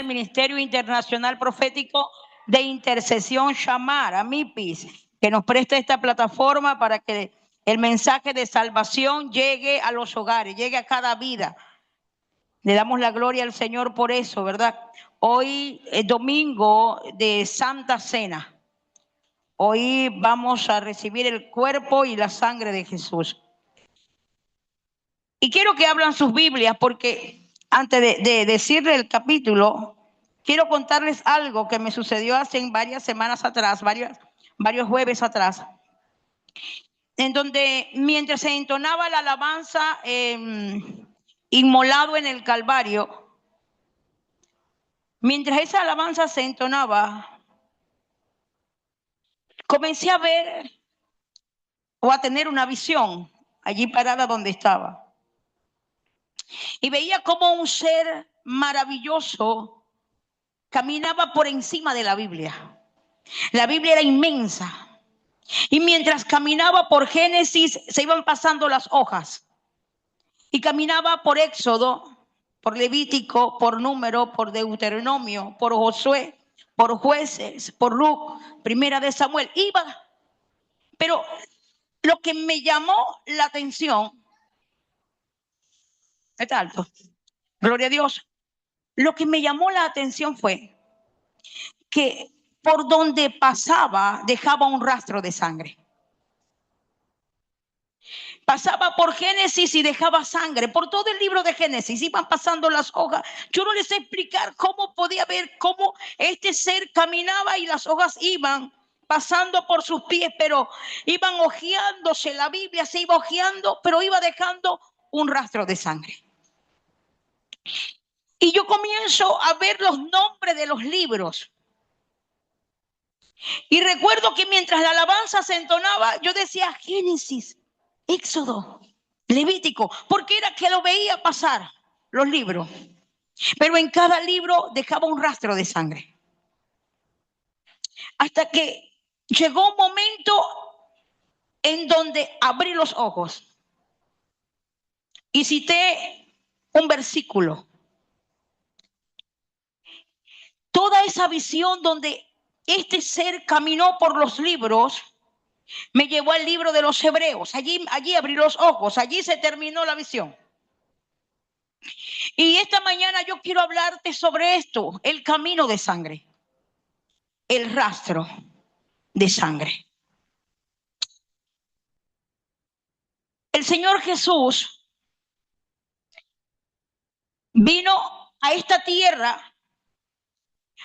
del Ministerio Internacional Profético de Intercesión Shamar, a MIPIS, que nos presta esta plataforma para que el mensaje de salvación llegue a los hogares, llegue a cada vida. Le damos la gloria al Señor por eso, ¿verdad? Hoy es domingo de Santa Cena. Hoy vamos a recibir el cuerpo y la sangre de Jesús. Y quiero que abran sus Biblias porque antes de decirle el capítulo, quiero contarles algo que me sucedió hace varias semanas atrás, varios jueves atrás, en donde mientras se entonaba la alabanza inmolado en el Calvario, mientras esa alabanza se entonaba, comencé a ver o a tener una visión allí parada donde estaba. Y veía como un ser maravilloso caminaba por encima de la Biblia. La Biblia era inmensa. Y mientras caminaba por Génesis, se iban pasando las hojas. Y caminaba por Éxodo, por Levítico, por Número, por Deuteronomio, por Josué, por Jueces, por Ruc, Primera de Samuel. Iba. Pero lo que me llamó la atención, está alto, gloria a Dios. Lo que me llamó la atención fue que por donde pasaba dejaba un rastro de sangre. Pasaba por Génesis y dejaba sangre. Por todo el libro de Génesis iban pasando las hojas. Yo no les sé explicar cómo podía ver cómo este ser caminaba y las hojas iban pasando por sus pies, pero iban hojeándose. La Biblia se iba hojeando, pero iba dejando un rastro de sangre. Y yo comienzo a ver los nombres de los libros. Y recuerdo que mientras la alabanza se entonaba, yo decía Génesis, Éxodo, Levítico, porque era que lo veía pasar los libros. Pero en cada libro dejaba un rastro de sangre. Hasta que llegó un momento en donde abrí los ojos y cité un versículo. Toda esa visión donde este ser caminó por los libros me llevó al libro de los Hebreos. Allí abrí los ojos, allí se terminó la visión. Y esta mañana yo quiero hablarte sobre esto, el camino de sangre, el rastro de sangre. El Señor Jesús vino a esta tierra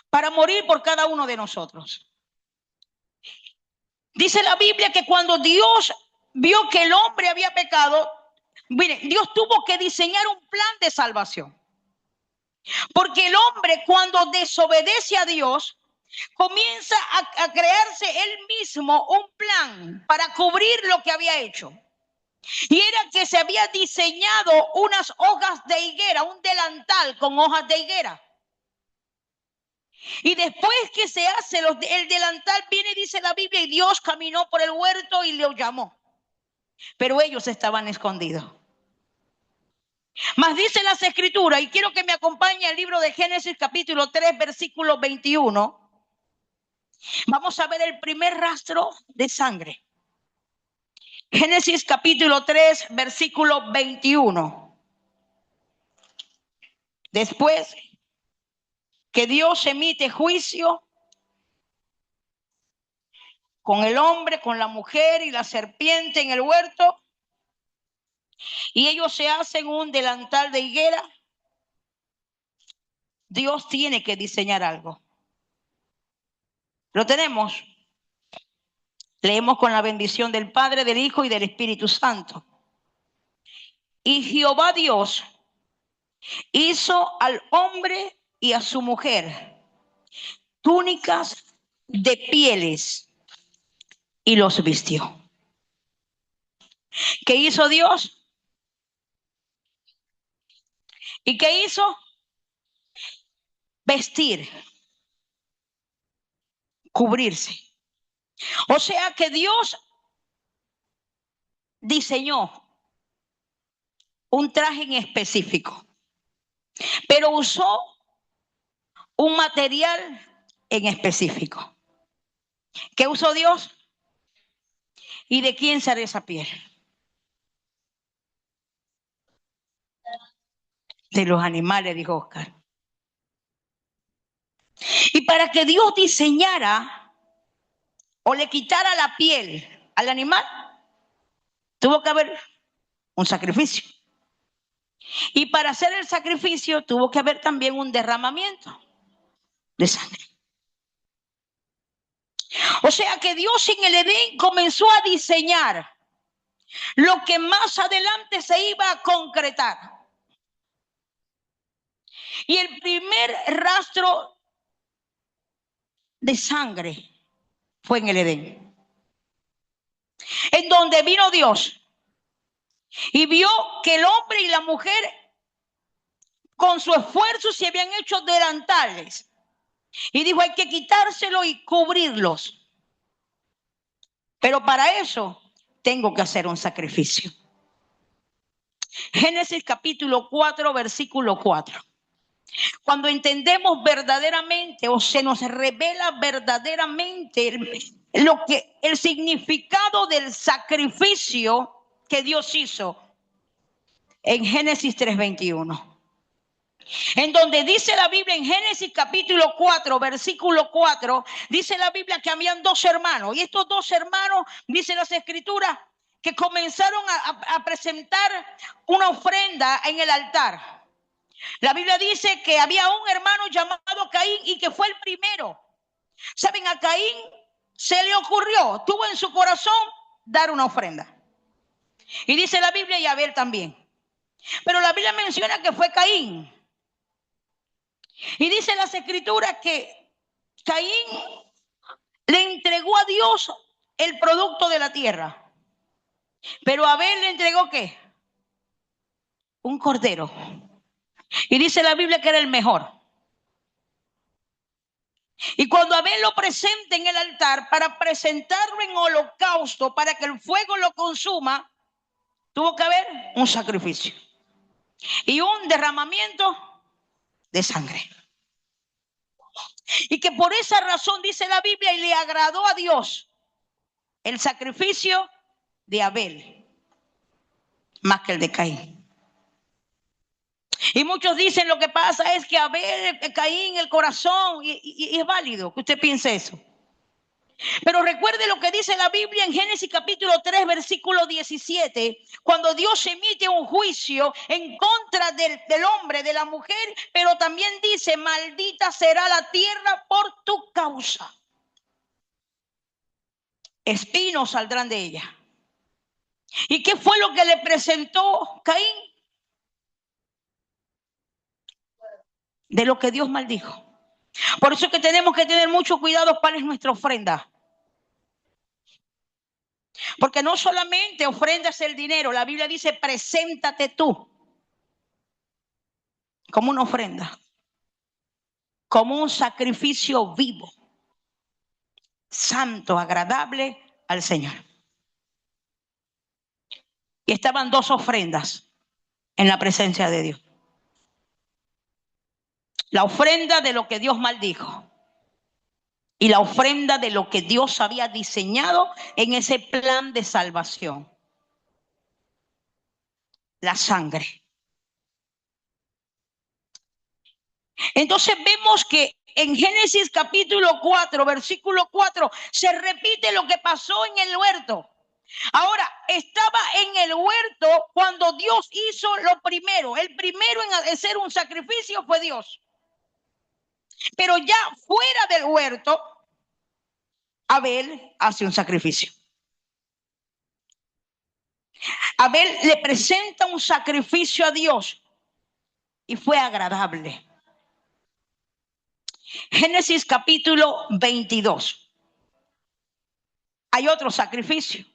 para morir por cada uno de nosotros. Dice la Biblia que cuando Dios vio que el hombre había pecado, mire, Dios tuvo que diseñar un plan de salvación. Porque el hombre cuando desobedece a Dios, comienza a crearse él mismo un plan para cubrir lo que había hecho. Y era que se había diseñado unas hojas de higuera, un delantal con hojas de higuera. Y después que se hace el delantal, viene, dice la Biblia, y Dios caminó por el huerto y lo llamó. Pero ellos estaban escondidos. Mas dice las Escrituras, y quiero que me acompañe al libro de Génesis capítulo 3, versículo 21. Vamos a ver el primer rastro de sangre. Génesis capítulo 3, versículo 21. Después que Dios emite juicio con el hombre, con la mujer y la serpiente en el huerto, y ellos se hacen un delantal de higuera, Dios tiene que diseñar algo. ¿Lo tenemos? Leemos con la bendición del Padre, del Hijo y del Espíritu Santo. Y Jehová Dios hizo al hombre y a su mujer túnicas de pieles y los vistió. ¿Qué hizo Dios? ¿Y qué hizo? Vestir, cubrirse. O sea que Dios diseñó un traje en específico, pero usó un material en específico. ¿Qué usó Dios? ¿Y de quién será esa piel? De los animales, dijo Oscar. Y para que Dios diseñara o le quitara la piel al animal, tuvo que haber un sacrificio. Y para hacer el sacrificio tuvo que haber también un derramamiento de sangre. O sea que Dios en el Edén comenzó a diseñar lo que más adelante se iba a concretar. Y el primer rastro de sangre fue en el Edén, en donde vino Dios y vio que el hombre y la mujer con su esfuerzo se habían hecho delantales. Y dijo, hay que quitárselo y cubrirlos. Pero para eso tengo que hacer un sacrificio. Génesis capítulo 4, versículo 4. Cuando entendemos verdaderamente o se nos revela verdaderamente el significado del sacrificio que Dios hizo en Génesis 3:21. En donde dice la Biblia en Génesis capítulo 4, versículo 4, dice la Biblia que habían dos hermanos. Y estos dos hermanos, dice las escrituras, que comenzaron a presentar una ofrenda en el altar. La Biblia dice que había un hermano llamado Caín y que fue el primero. ¿Saben? A Caín se le ocurrió, tuvo en su corazón dar una ofrenda. Y dice la Biblia y Abel también. Pero la Biblia menciona que fue Caín. Y dice las escrituras que Caín le entregó a Dios el producto de la tierra. Pero Abel le entregó ¿qué? Un cordero. Y dice la Biblia que era el mejor. Y cuando Abel lo presenta en el altar para presentarlo en holocausto, para que el fuego lo consuma, tuvo que haber un sacrificio y un derramamiento de sangre. Y que por esa razón dice la Biblia y le agradó a Dios el sacrificio de Abel más que el de Caín. Y muchos dicen lo que pasa es que Abel, Caín, el corazón, y es válido que usted piense eso. Pero recuerde lo que dice la Biblia en Génesis capítulo 3, versículo 17, cuando Dios emite un juicio en contra del hombre, de la mujer, pero también dice, maldita será la tierra por tu causa. Espinos saldrán de ella. ¿Y qué fue lo que le presentó Caín? De lo que Dios maldijo. Por eso es que tenemos que tener mucho cuidado cuál es nuestra ofrenda. Porque no solamente ofrendas el dinero, la Biblia dice, preséntate tú como una ofrenda, como un sacrificio vivo, santo, agradable al Señor. Y estaban dos ofrendas en la presencia de Dios. La ofrenda de lo que Dios maldijo y la ofrenda de lo que Dios había diseñado en ese plan de salvación. La sangre. Entonces vemos que en Génesis capítulo 4, versículo 4, se repite lo que pasó en el huerto. Ahora, estaba en el huerto cuando Dios hizo lo primero. El primero en hacer un sacrificio fue Dios. Pero ya fuera del huerto, Abel hace un sacrificio. Abel le presenta un sacrificio a Dios y fue agradable. Génesis capítulo 22. Hay otro sacrificio.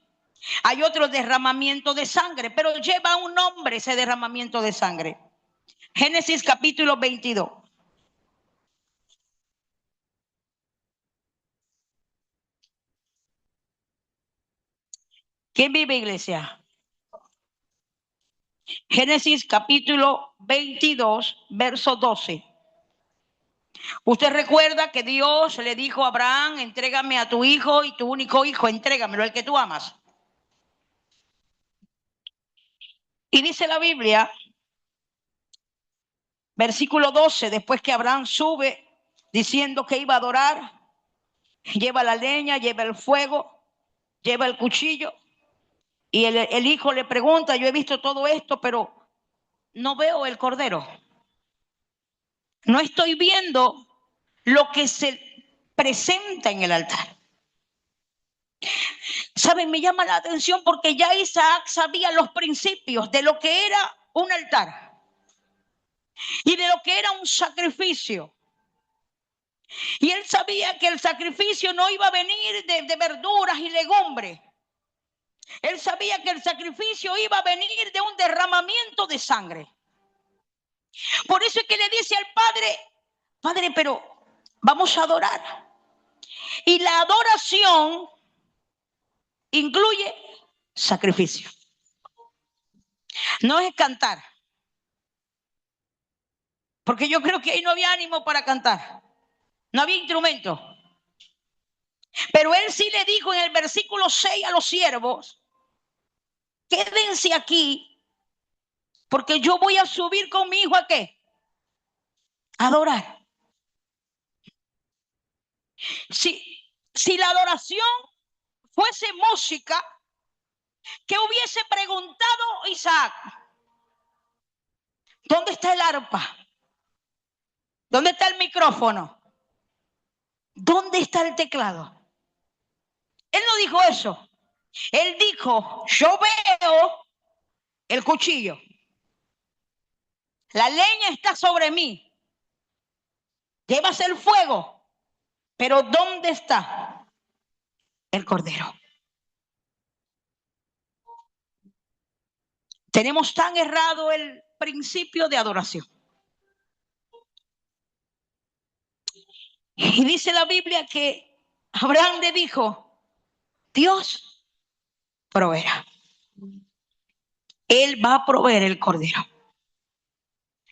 Hay otro derramamiento de sangre, pero lleva un nombre ese derramamiento de sangre. Génesis capítulo 22. ¿Quién vive, iglesia? Génesis capítulo 22, verso 12. Usted recuerda que Dios le dijo a Abraham, entrégame a tu hijo y tu único hijo, entrégamelo, el que tú amas. Y dice la Biblia, versículo 12, después que Abraham sube diciendo que iba a adorar, lleva la leña, lleva el fuego, lleva el cuchillo. Y el hijo le pregunta, yo he visto todo esto, pero no veo el cordero. No estoy viendo lo que se presenta en el altar. ¿Saben? Me llama la atención porque ya Isaac sabía los principios de lo que era un altar y de lo que era un sacrificio. Y él sabía que el sacrificio no iba a venir de verduras y legumbres. Él sabía que el sacrificio iba a venir de un derramamiento de sangre. Por eso es que le dice al padre, padre, pero vamos a adorar. Y la adoración incluye sacrificio. No es cantar. Porque yo creo que ahí no había ánimo para cantar. No había instrumento. Pero él sí le dijo en el versículo 6 a los siervos, quédense aquí, porque yo voy a subir con mi hijo ¿a qué? A adorar. Si la adoración fuese música, ¿qué hubiese preguntado Isaac? ¿Dónde está el arpa? ¿Dónde está el micrófono? ¿Dónde está el teclado? Él no dijo eso. Él dijo, yo veo el cuchillo. La leña está sobre mí. Llevas el fuego. Pero ¿dónde está el cordero? Tenemos tan errado el principio de adoración. Y dice la Biblia que Abraham le dijo, Dios proveerá. Él va a proveer el cordero.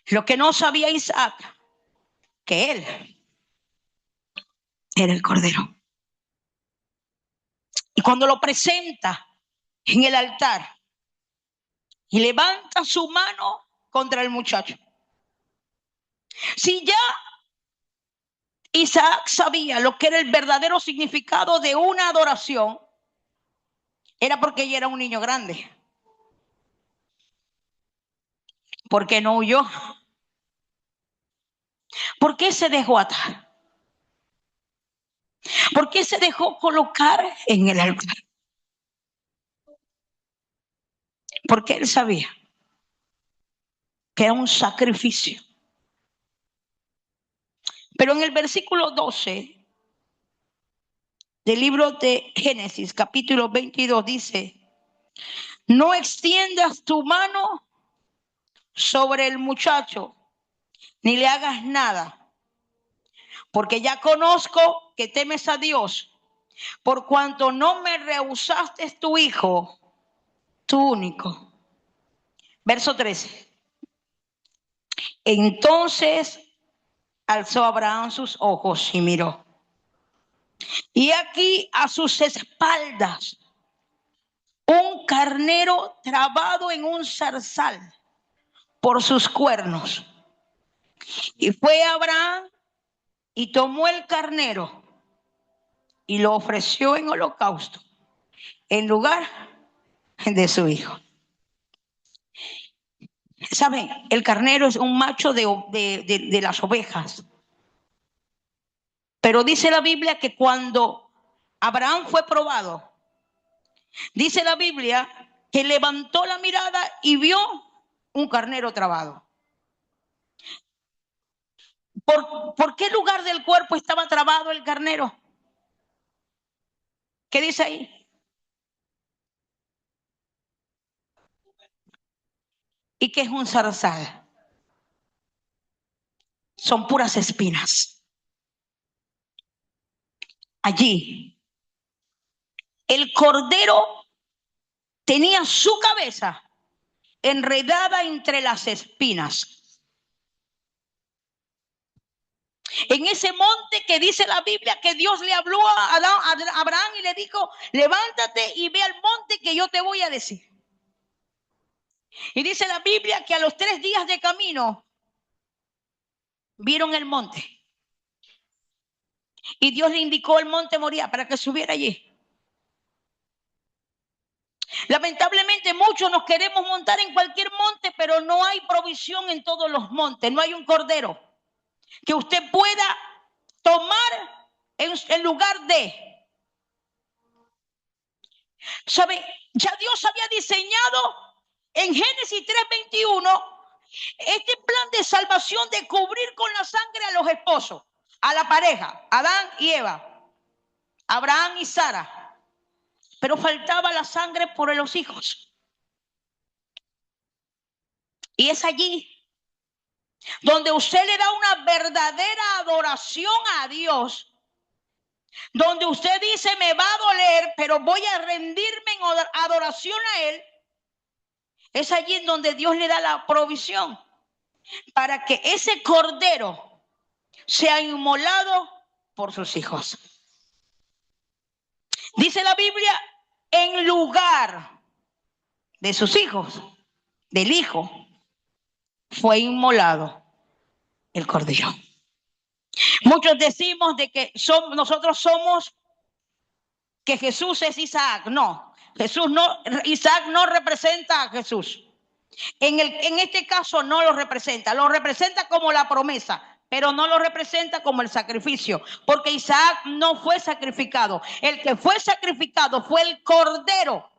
Lo que no sabía Isaac, que él era el cordero. Y cuando lo presenta en el altar y levanta su mano contra el muchacho. Si ya Isaac sabía lo que era el verdadero significado de una adoración, era porque ella era un niño grande. ¿Por qué no huyó? ¿Por qué se dejó atar? ¿Por qué se dejó colocar en el altar? Porque él sabía que era un sacrificio. Pero en el versículo 12 del libro de Génesis, capítulo 22, dice, no extiendas tu mano sobre el muchacho, ni le hagas nada, porque ya conozco que temes a Dios, por cuanto no me rehusaste tu hijo, tu único. Verso 13. Entonces alzó Abraham sus ojos y miró. Y aquí a sus espaldas un carnero trabado en un zarzal por sus cuernos. Y fue Abraham y tomó el carnero y lo ofreció en holocausto en lugar de su hijo. ¿Saben? El carnero es un macho de las ovejas. Pero dice la Biblia que cuando Abraham fue probado, dice la Biblia que levantó la mirada y vio un carnero trabado. ¿Por qué lugar del cuerpo estaba trabado el carnero? ¿Qué dice ahí? ¿Y qué es un zarzal? Son puras espinas. Allí, el cordero tenía su cabeza enredada entre las espinas. En ese monte que dice la Biblia que Dios le habló a Abraham y le dijo, levántate y ve al monte que yo te voy a decir. Y dice la Biblia que a los 3 días de camino vieron el monte. Y Dios le indicó el monte Moría para que subiera allí. Lamentablemente muchos nos queremos montar en cualquier monte, pero no hay provisión en todos los montes. No hay un cordero que usted pueda tomar en lugar de. ¿Sabe? Ya Dios había diseñado en Génesis 3:21 este plan de salvación de cubrir con la sangre a los esposos, a la pareja, Adán y Eva, Abraham y Sara. Pero faltaba la sangre por los hijos. Y es allí donde usted le da una verdadera adoración a Dios, donde usted dice, me va a doler, pero voy a rendirme en adoración a Él. Es allí en donde Dios le da la provisión para que ese cordero sea inmolado por sus hijos. Dice la Biblia, en lugar de sus hijos, del hijo, fue inmolado el cordero. Muchos decimos de que nosotros somos, que Jesús es Isaac. No, Isaac no representa a Jesús. En este caso no lo representa como la promesa, pero no lo representa como el sacrificio, porque Isaac no fue sacrificado. El que fue sacrificado fue el cordero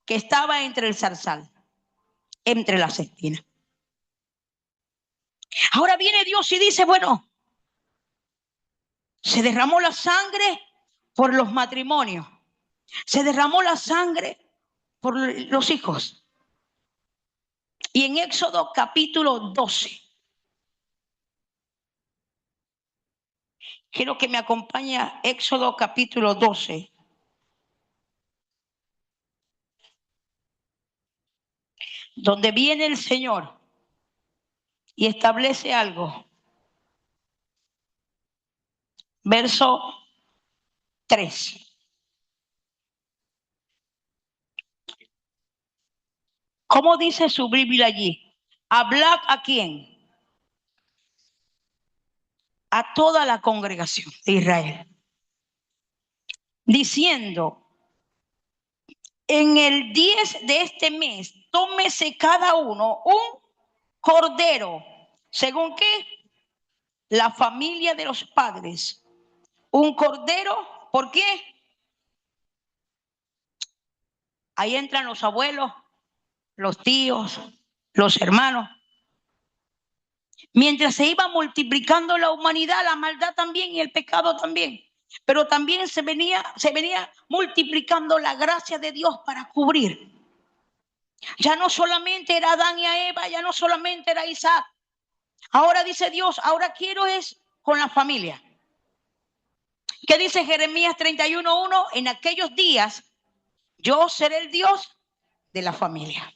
que estaba entre el zarzal, entre las espinas. Ahora viene Dios y dice, bueno, se derramó la sangre por los matrimonios, se derramó la sangre por los hijos. Y en Éxodo capítulo 12, quiero que me acompañe a Éxodo capítulo 12. Donde viene el Señor y establece algo. Verso 3. ¿Cómo dice su Biblia allí? ¿Hablad a quién? A toda la congregación de Israel. Diciendo, en el 10 de este mes, tómese cada uno un cordero. ¿Según qué? La familia de los padres. Un cordero, ¿por qué? Ahí entran los abuelos, los tíos, los hermanos. Mientras se iba multiplicando la humanidad, la maldad también y el pecado también. Pero también se venía multiplicando la gracia de Dios para cubrir. Ya no solamente era Adán y a Eva, ya no solamente era Isaac. Ahora dice Dios, ahora quiero es con la familia. ¿Qué dice Jeremías 31:1? En aquellos días yo seré el Dios de la familia.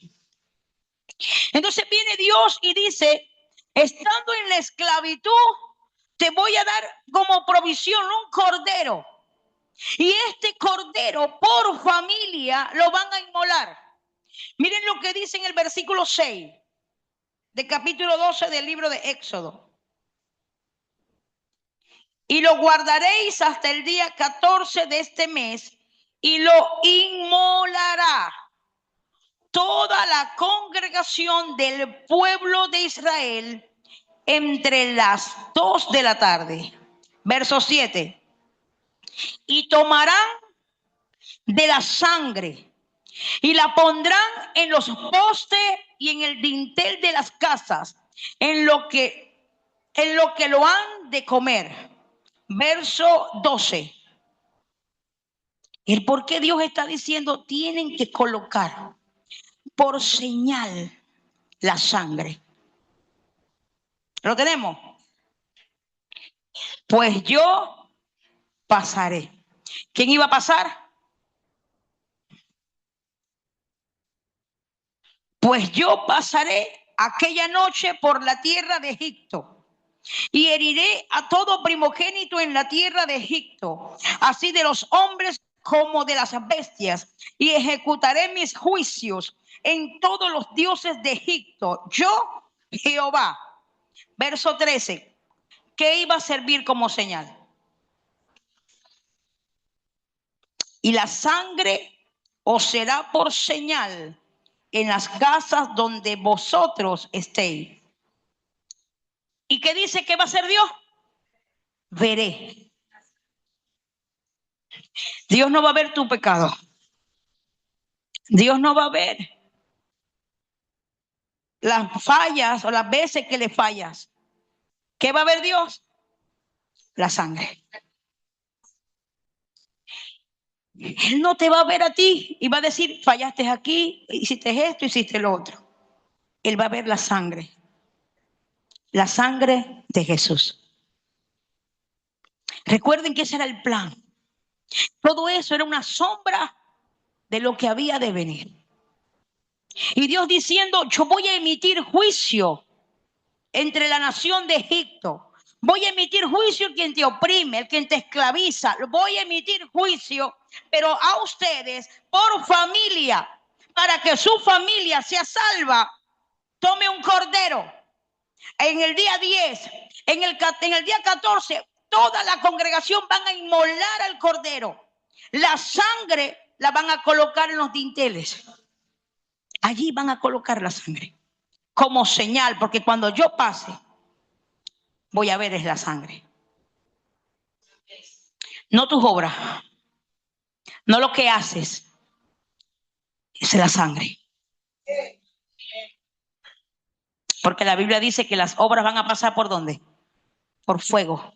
Entonces viene Dios y dice, estando en la esclavitud, te voy a dar como provisión un cordero. Y este cordero por familia lo van a inmolar. Miren lo que dice en el versículo 6 del capítulo 12 del libro de Éxodo. Y lo guardaréis hasta el día 14 de este mes y lo inmolará toda la congregación del pueblo de Israel entre las 2 de la tarde. Verso 7. Y tomarán de la sangre y la pondrán en los postes y en el dintel de las casas, en lo que lo han de comer. Verso 12. El por qué Dios está diciendo, tienen que colocar por señal la sangre. ¿Lo tenemos? Pues yo pasaré. ¿Quién iba a pasar? Pues yo pasaré aquella noche por la tierra de Egipto Y heriré a todo primogénito en la tierra de Egipto, así de los hombres como de las bestias, y ejecutaré mis juicios en todos los dioses de Egipto. Yo, Jehová. Verso 13. ¿Qué iba a servir como señal? Y la sangre os será por señal en las casas donde vosotros estéis. ¿Y qué dice que va a ser Dios? Veré. Dios no va a ver tu pecado. Dios no va a ver las fallas o las veces que le fallas. ¿Qué va a ver Dios? La sangre. Él no te va a ver a ti y va a decir, fallaste aquí, hiciste esto, hiciste lo otro. Él va a ver la sangre de Jesús. Recuerden que ese era el plan. Todo eso era una sombra de lo que había de venir. Y Dios diciendo, yo voy a emitir juicio entre la nación de Egipto. Voy a emitir juicio el quien te oprime, el quien te esclaviza. Voy a emitir juicio, pero a ustedes por familia, para que su familia sea salva. Tome un cordero. En el día 10, en el día 14, toda la congregación van a inmolar al cordero. La sangre la van a colocar en los dinteles. Allí van a colocar la sangre como señal, porque cuando yo pase, voy a ver es la sangre. No tus obras, no lo que haces, es la sangre. Porque la Biblia dice que las obras van a pasar ¿por dónde? Por fuego.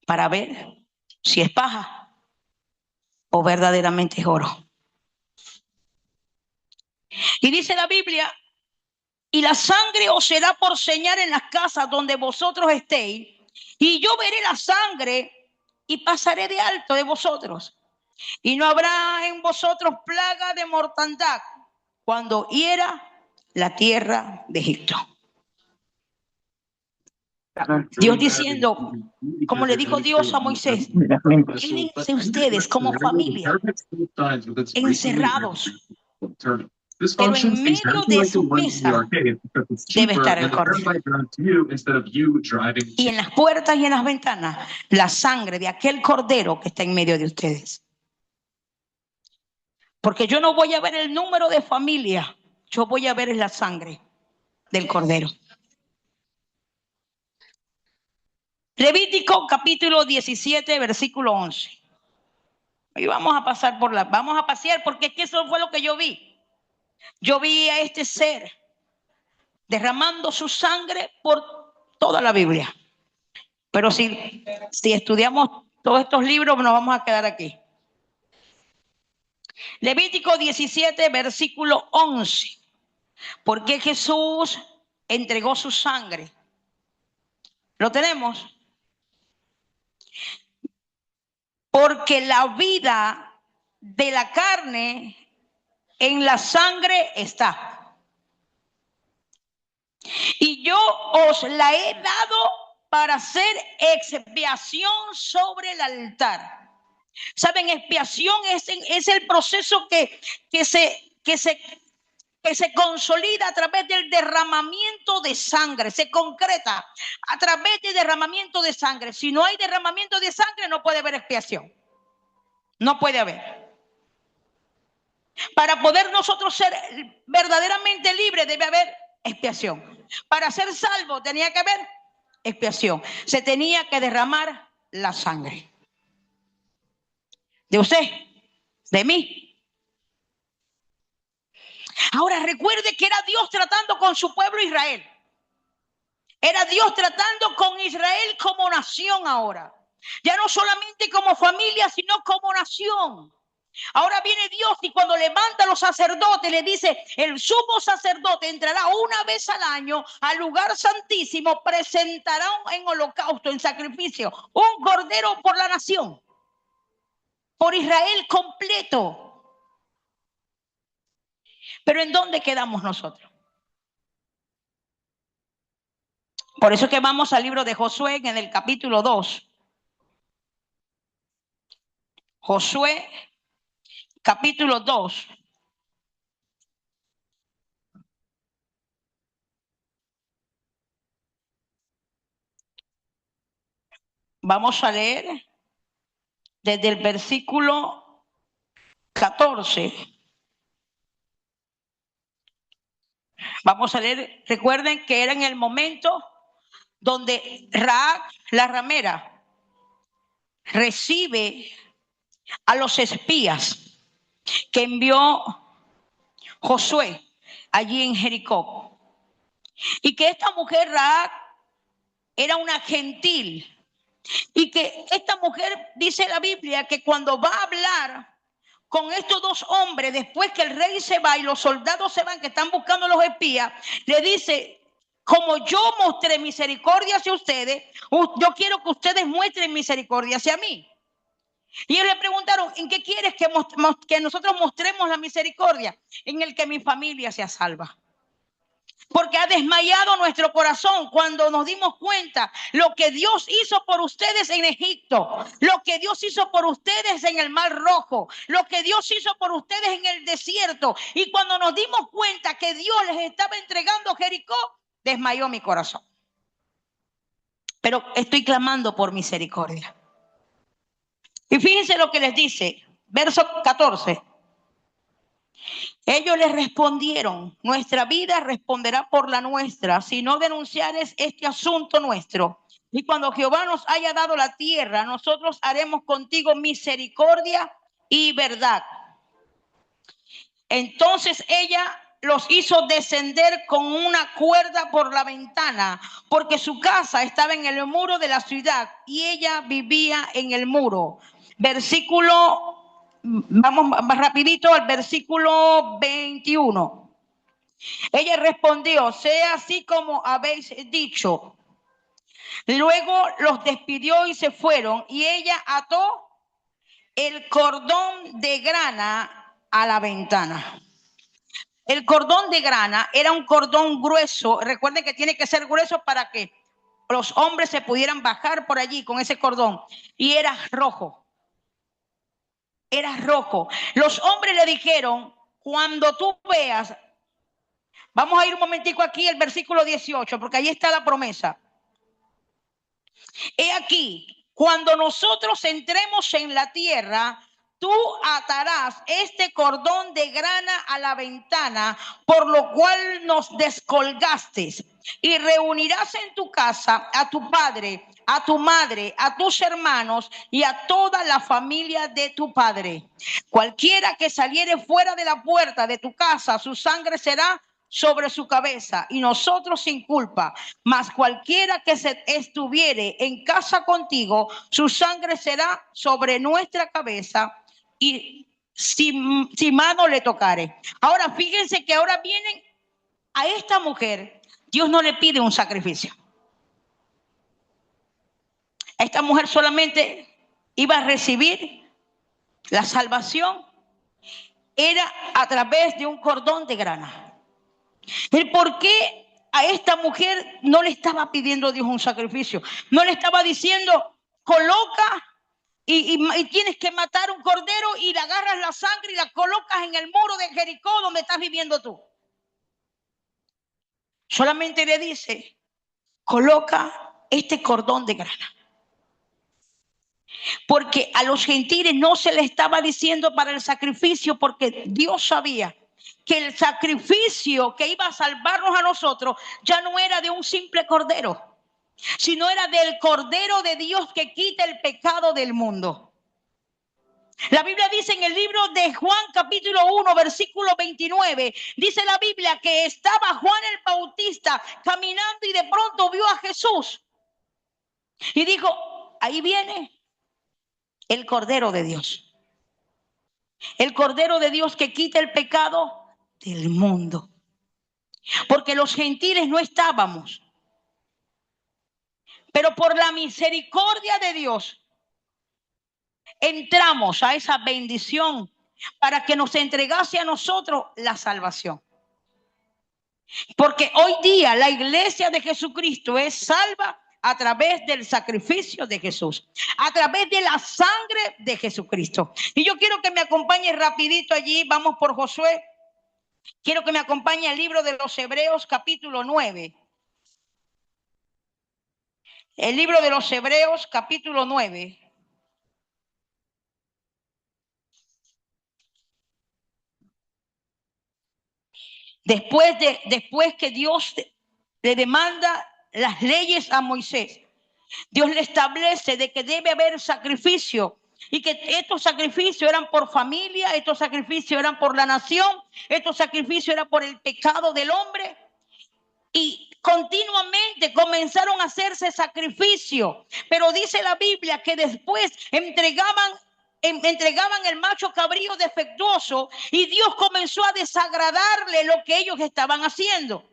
Para ver si es paja o verdaderamente es oro. Y dice la Biblia, y la sangre os será por señal en las casas donde vosotros estéis, y yo veré la sangre y pasaré de alto de vosotros. Y no habrá en vosotros plaga de mortandad cuando hiera la tierra de Egipto. Dios diciendo, como le dijo Dios a Moisés, quédense ustedes como familia encerrados, pero en medio de su mesa debe estar el cordero. Y en las puertas y en las ventanas, la sangre de aquel cordero que está en medio de ustedes. Porque yo no voy a ver el número de familia, yo voy a ver la sangre del cordero. Levítico capítulo 17, versículo 11. Y vamos a pasar vamos a pasear porque es que eso fue lo que yo vi. Yo vi a este ser derramando su sangre por toda la Biblia. Pero si estudiamos todos estos libros, nos vamos a quedar aquí. Levítico 17, versículo 11. Porque Jesús entregó su sangre. ¿Lo tenemos? Porque la vida de la carne en la sangre está. Y yo os la he dado para hacer expiación sobre el altar. ¿Saben? Expiación es el proceso que se consolida a través del derramamiento de sangre, se concreta a través del derramamiento de sangre. Si no hay derramamiento de sangre, no puede haber expiación. No puede haber. Para poder nosotros ser verdaderamente libres debe haber expiación. Para ser salvo tenía que haber expiación. Se tenía que derramar la sangre. De usted, de mí. Ahora recuerde que era Dios tratando con su pueblo Israel. Era Dios tratando con Israel como nación ahora. Ya no solamente como familia, sino como nación. Ahora viene Dios y cuando levanta a los sacerdotes le dice, el sumo sacerdote entrará una vez al año al lugar santísimo, presentará en holocausto, en sacrificio, un cordero por la nación, por Israel completo. Pero ¿en dónde quedamos nosotros? Por eso que vamos al libro de Josué en el capítulo 2. Josué, capítulo 2. Vamos a leer desde el versículo 14. Vamos a leer, recuerden que era en el momento donde Rahab, la ramera, recibe a los espías que envió Josué allí en Jericó. Y que esta mujer Rahab era una gentil. Y que esta mujer, dice la Biblia, que cuando va a hablar con estos dos hombres, después que el rey se va y los soldados se van, que están buscando a los espías, le dice: como yo mostré misericordia hacia ustedes, yo quiero que ustedes muestren misericordia hacia mí. Y ellos le preguntaron: ¿en qué quieres que nosotros mostremos la misericordia? En el que mi familia sea salva. Porque ha desmayado nuestro corazón cuando nos dimos cuenta lo que Dios hizo por ustedes en Egipto, lo que Dios hizo por ustedes en el Mar Rojo, lo que Dios hizo por ustedes en el desierto. Y cuando nos dimos cuenta que Dios les estaba entregando Jericó, desmayó mi corazón. Pero estoy clamando por misericordia. Y fíjense lo que les dice, verso 14. Ellos les respondieron: nuestra vida responderá por la nuestra, si no denunciares este asunto nuestro. Y cuando Jehová nos haya dado la tierra, nosotros haremos contigo misericordia y verdad. Entonces ella los hizo descender con una cuerda por la ventana, porque su casa estaba en el muro de la ciudad y ella vivía en el muro. Vamos más rapidito al versículo 21. Ella respondió: sea así como habéis dicho. Luego los despidió y se fueron, y ella ató el cordón de grana a la ventana. El cordón de grana era un cordón grueso. Recuerden que tiene que ser grueso para que los hombres se pudieran bajar por allí con ese cordón. Y era rojo. Era rojo. Los hombres le dijeron: cuando tú veas, vamos a ir un momentico aquí al versículo 18, porque ahí está la promesa. He aquí, cuando nosotros entremos en la tierra, tú atarás este cordón de grana a la ventana, por lo cual nos descolgaste, y reunirás en tu casa a tu padre, a tu madre, a tus hermanos y a toda la familia de tu padre. Cualquiera que saliere fuera de la puerta de tu casa, su sangre será sobre su cabeza, y nosotros sin culpa. Mas cualquiera que se estuviere en casa contigo, su sangre será sobre nuestra cabeza, y si mano le tocare. Ahora fíjense que ahora vienen a esta mujer. Dios no le pide un sacrificio. Esta mujer solamente iba a recibir la salvación, era a través de un cordón de grana. El por qué a esta mujer no le estaba pidiendo Dios un sacrificio. No le estaba diciendo: coloca y tienes que matar un cordero, y le agarras la sangre y la colocas en el muro de Jericó donde estás viviendo tú. Solamente le dice: coloca este cordón de grana. Porque a los gentiles no se le estaba diciendo para el sacrificio, porque Dios sabía que el sacrificio que iba a salvarnos a nosotros ya no era de un simple cordero, sino era del Cordero de Dios que quita el pecado del mundo. La Biblia dice en el libro de Juan capítulo 1 versículo 29, dice la Biblia que estaba Juan el Bautista caminando y de pronto vio a Jesús y dijo: ahí viene el Cordero de Dios. El Cordero de Dios que quita el pecado del mundo. Porque los gentiles no estábamos. Pero por la misericordia de Dios entramos a esa bendición para que nos entregase a nosotros la salvación. Porque hoy día la iglesia de Jesucristo es salva a través del sacrificio de Jesús, a través de la sangre de Jesucristo. Y yo quiero que me acompañe rapidito allí, vamos por Josué. Quiero que me acompañe al libro de los Hebreos, capítulo 9. El libro de los Hebreos, capítulo 9. Después que Dios le demanda las leyes a Moisés, Dios le establece de que debe haber sacrificio y que estos sacrificios eran por familia, estos sacrificios eran por la nación, estos sacrificios eran por el pecado del hombre. Y continuamente comenzaron a hacerse sacrificios, pero dice la Biblia que después entregaban el macho cabrío defectuoso y Dios comenzó a desagradarle lo que ellos estaban haciendo.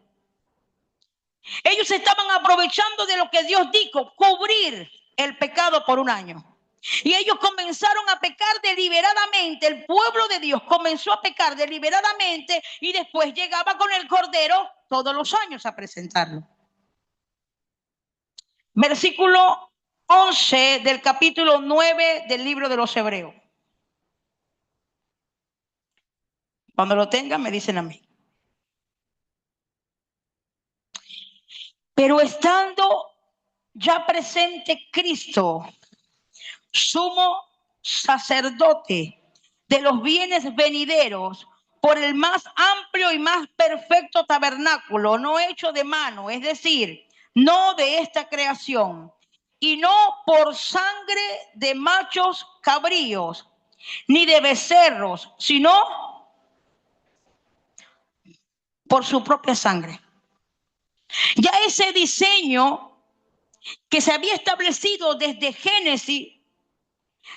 Ellos estaban aprovechando de lo que Dios dijo, cubrir el pecado por un año. Y ellos comenzaron a pecar deliberadamente. El pueblo de Dios comenzó a pecar deliberadamente y después llegaba con el cordero todos los años a presentarlo. Versículo 11 del capítulo 9 del libro de los Hebreos. Cuando lo tengan me dicen a mí. Pero estando ya presente Cristo, sumo sacerdote de los bienes venideros, por el más amplio y más perfecto tabernáculo, no hecho de mano, es decir, no de esta creación, y no por sangre de machos cabríos, ni de becerros, sino por su propia sangre. Ya ese diseño que se había establecido desde Génesis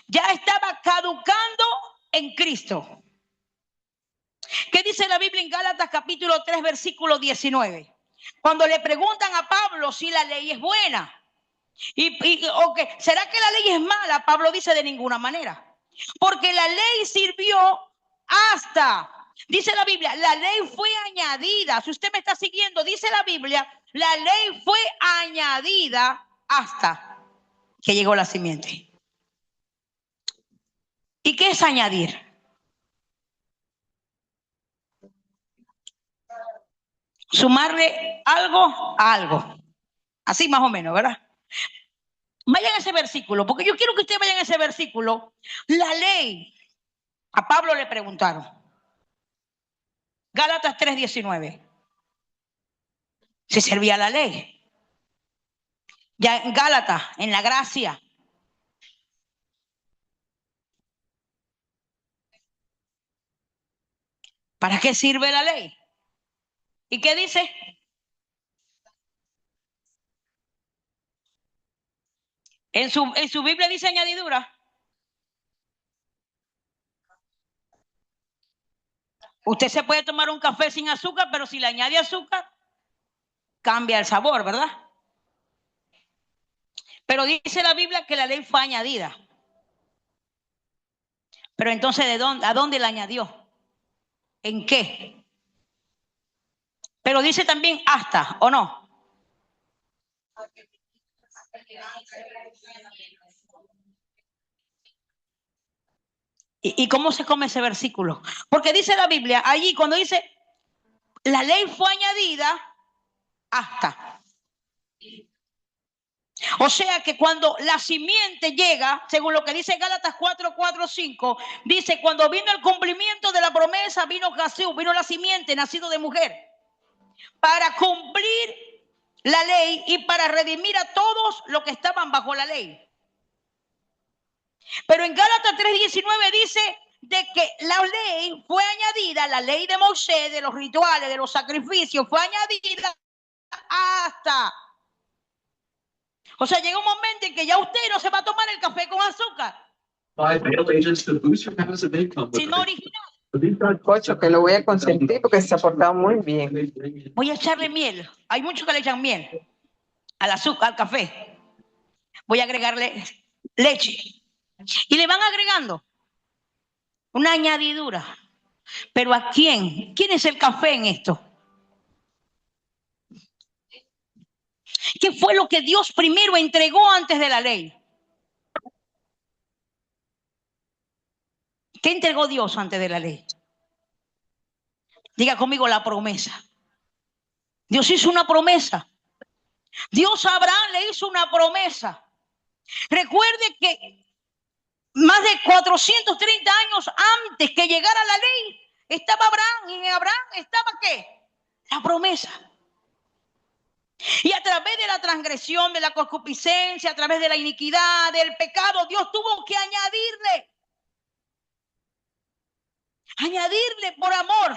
ya estaba caducando en Cristo. ¿Qué dice la Biblia en Gálatas capítulo 3 versículo 19? Cuando le preguntan a Pablo si la ley es buena okay, ¿será que la ley es mala? Pablo dice de ninguna manera, porque la ley sirvió hasta, dice la Biblia, la ley fue añadida. Si usted me está siguiendo, dice la Biblia, la ley fue añadida hasta que llegó la simiente. ¿Y qué es añadir? Sumarle algo a algo. Así más o menos, ¿verdad? Vayan a ese versículo, porque yo quiero que ustedes vayan a ese versículo. La ley, a Pablo le preguntaron. Gálatas 3:19. Se servía la ley. Ya en Gálatas, en la gracia. ¿Para qué sirve la ley? ¿Y qué dice? En su Biblia dice añadidura. Usted se puede tomar un café sin azúcar, pero si le añade azúcar, cambia el sabor, ¿verdad? Pero dice la Biblia que la ley fue añadida. Pero entonces, ¿a dónde la añadió? ¿En qué? Pero dice también hasta, ¿o no? ¿Y cómo se come ese versículo? Porque dice la Biblia, allí cuando dice, la ley fue añadida hasta. O sea que cuando la simiente llega, según lo que dice Gálatas 4:4-5, dice, cuando vino el cumplimiento de la promesa, vino Jesús, vino la simiente, nacido de mujer, para cumplir la ley y para redimir a todos los que estaban bajo la ley. Pero en Gálatas 3:19 dice de que la ley fue añadida, la ley de Moisés, de los rituales, de los sacrificios, fue añadida hasta. O sea, llega un momento en que ya usted no se va a tomar el café con azúcar. Sino original. Cocho, que lo voy a consentir porque se ha portado muy bien. Voy a echarle miel. Hay muchos que le echan miel al azúcar, al café. Voy a agregarle leche. Y le van agregando una añadidura. Pero ¿a quién? ¿Quién es el café en esto? ¿Qué fue lo que Dios primero entregó antes de la ley? ¿Qué entregó Dios antes de la ley? Diga conmigo la promesa. Dios hizo una promesa. Dios a Abraham le hizo una promesa. Recuerde que más de 430 años antes que llegara la ley, estaba Abraham, y en Abraham estaba ¿qué? La promesa. Y a través de la transgresión, de la concupiscencia, a través de la iniquidad, del pecado, Dios tuvo que añadirle por amor.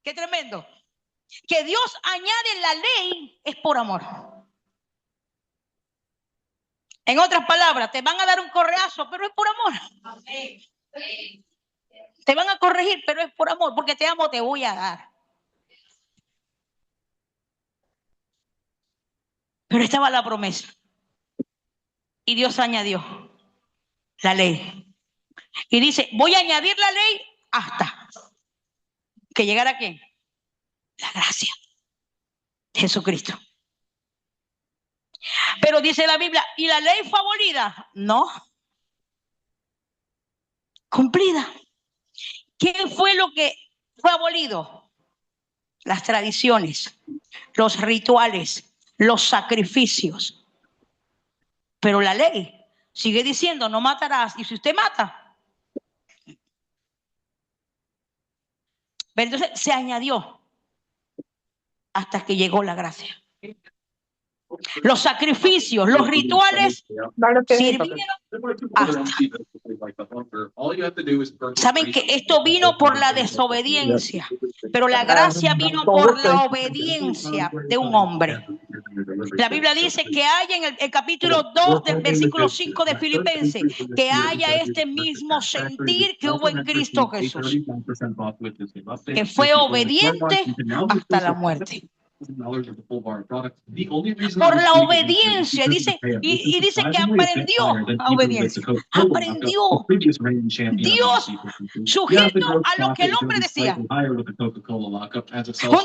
Qué tremendo. Que Dios añade la ley es por amor. En otras palabras, te van a dar un correazo, pero es por amor. Te van a corregir, pero es por amor, porque te amo, te voy a dar. Pero estaba la promesa. Y Dios añadió la ley. Y dice, voy a añadir la ley hasta que llegara ¿quién? La gracia de Jesucristo. Pero dice la Biblia, ¿y la ley fue abolida? No. Cumplida. ¿Qué fue lo que fue abolido? Las tradiciones, los rituales, los sacrificios. Pero la ley sigue diciendo, no matarás. Y si usted mata, entonces se añadió hasta que llegó la gracia. Los sacrificios, los rituales sirvieron hasta. Saben que esto vino por la desobediencia, pero la gracia vino por la obediencia de un hombre. La Biblia dice que haya en el capítulo 2 del versículo 5 de Filipenses, que haya este mismo sentir que hubo en Cristo Jesús, que fue obediente hasta la muerte. Por la obediencia, dice, y dice que aprendió a obediencia. Aprendió Dios sujeto a lo que el hombre decía. Un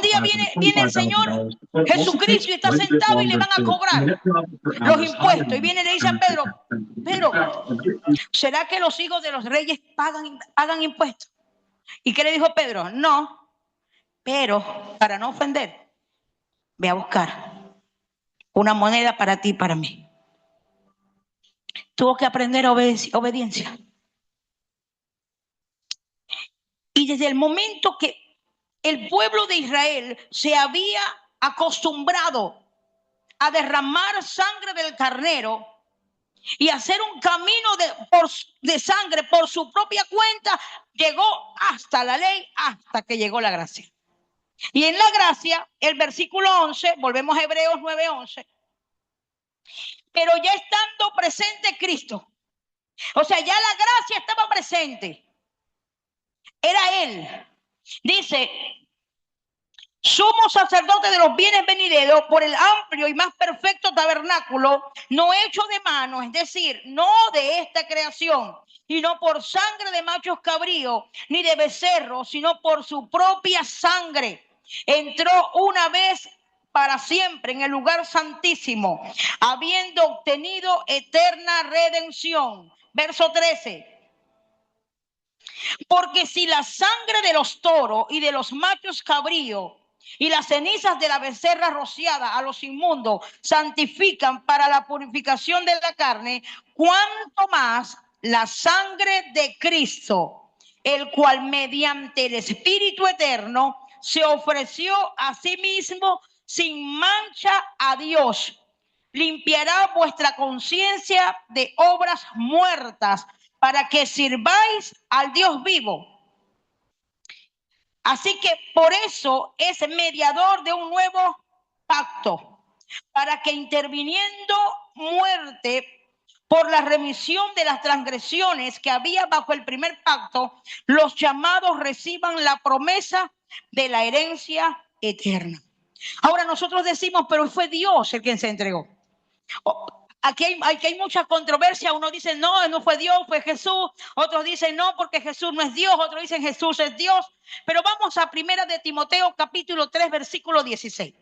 día viene el Señor Jesucristo y está sentado y le van a cobrar los impuestos. Y viene y le dice a Pedro, ¿será que los hijos de los reyes pagan impuestos? ¿Y qué le dijo Pedro? No, pero para no ofender, ve a buscar una moneda para ti y para mí. Tuvo que aprender obediencia. Y desde el momento que el pueblo de Israel se había acostumbrado a derramar sangre del carnero y hacer un camino de sangre por su propia cuenta, llegó hasta la ley, hasta que llegó la gracia. Y en la gracia, el versículo 11, volvemos a Hebreos 9:11, pero ya estando presente Cristo, o sea, ya la gracia estaba presente, era Él. Dice, sumo sacerdote de los bienes venideros por el amplio y más perfecto tabernáculo, no hecho de mano, es decir, no de esta creación, y no por sangre de machos cabríos, ni de becerros, sino por su propia sangre. Entró una vez para siempre en el lugar santísimo, habiendo obtenido eterna redención. Verso 13. Porque si la sangre de los toros y de los machos cabríos y las cenizas de la becerra rociada a los inmundos santifican para la purificación de la carne, cuánto más la sangre de Cristo, el cual mediante el Espíritu eterno se ofreció a sí mismo sin mancha a Dios, limpiará vuestra conciencia de obras muertas para que sirváis al Dios vivo. Así que por eso es mediador de un nuevo pacto, para que interviniendo muerte por la remisión de las transgresiones que había bajo el primer pacto, los llamados reciban la promesa de la herencia eterna. Ahora nosotros decimos, pero fue Dios el quien se entregó. Aquí hay mucha controversia. Uno dice, no fue Dios, fue Jesús. Otros dicen, no, porque Jesús no es Dios. Otros dicen, Jesús es Dios. Pero vamos a 1 de Timoteo, capítulo 3, versículo 16.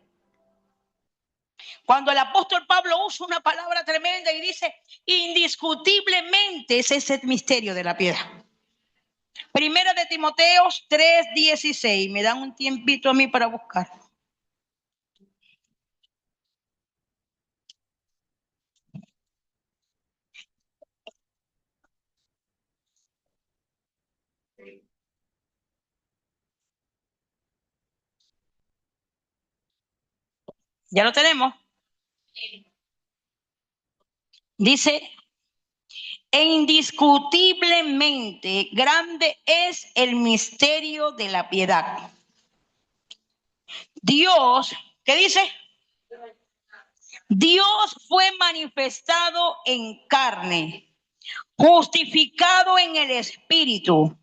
Cuando el apóstol Pablo usa una palabra tremenda y dice, indiscutiblemente ese es el misterio de la piedad. Primera de Timoteo 3:16. Me dan un tiempito a mí para buscar. ¿Ya lo tenemos? Dice, e indiscutiblemente grande es el misterio de la piedad. Dios, ¿qué dice? Dios fue manifestado en carne, justificado en el Espíritu,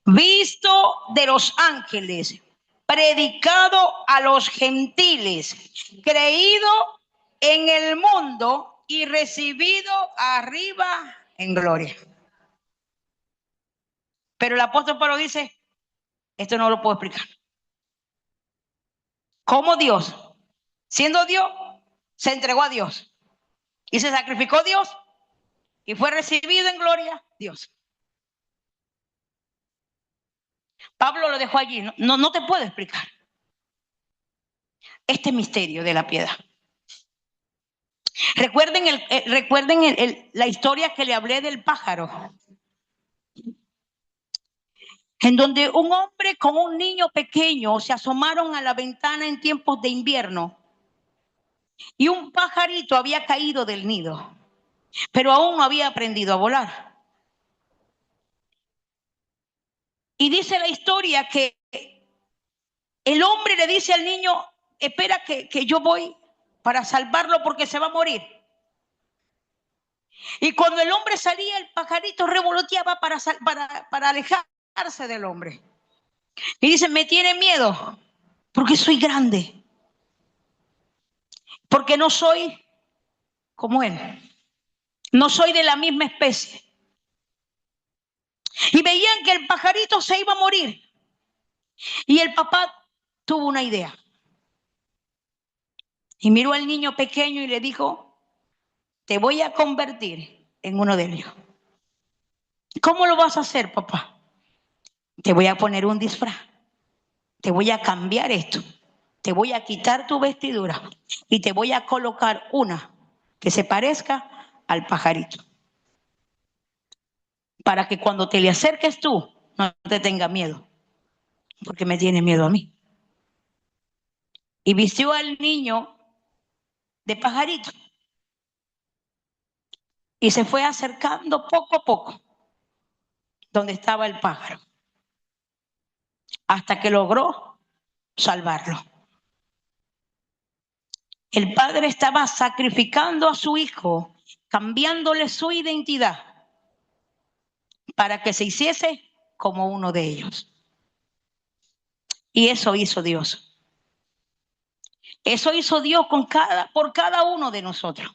visto de los ángeles, predicado a los gentiles, creído en el mundo y recibido arriba en gloria. Pero el apóstol Pablo dice, esto no lo puedo explicar. ¿Cómo Dios, siendo Dios, se entregó a Dios y se sacrificó Dios y fue recibido en gloria Dios? Pablo lo dejó allí. No te puedo explicar este misterio de la piedad. Recuerden la historia que le hablé del pájaro, en donde un hombre con un niño pequeño se asomaron a la ventana en tiempos de invierno y un pajarito había caído del nido, pero aún no había aprendido a volar. Y dice la historia que el hombre le dice al niño, espera que yo voy para salvarlo porque se va a morir. Y cuando el hombre salía, el pajarito revoloteaba para alejarse del hombre. Y dice, me tiene miedo porque soy grande, porque no soy como él, no soy de la misma especie. Y veían que el pajarito se iba a morir. Y el papá tuvo una idea. Y miró al niño pequeño y le dijo, te voy a convertir en uno de ellos. ¿Cómo lo vas a hacer, papá? Te voy a poner un disfraz. Te voy a cambiar esto. Te voy a quitar tu vestidura y te voy a colocar una que se parezca al pajarito. Para que cuando te le acerques tú, no te tenga miedo. Porque me tiene miedo a mí. Y vistió al niño de pajarito. Y se fue acercando poco a poco donde estaba el pájaro. Hasta que logró salvarlo. El padre estaba sacrificando a su hijo, cambiándole su identidad para que se hiciese como uno de ellos. Y eso hizo Dios. Eso hizo Dios por cada uno de nosotros.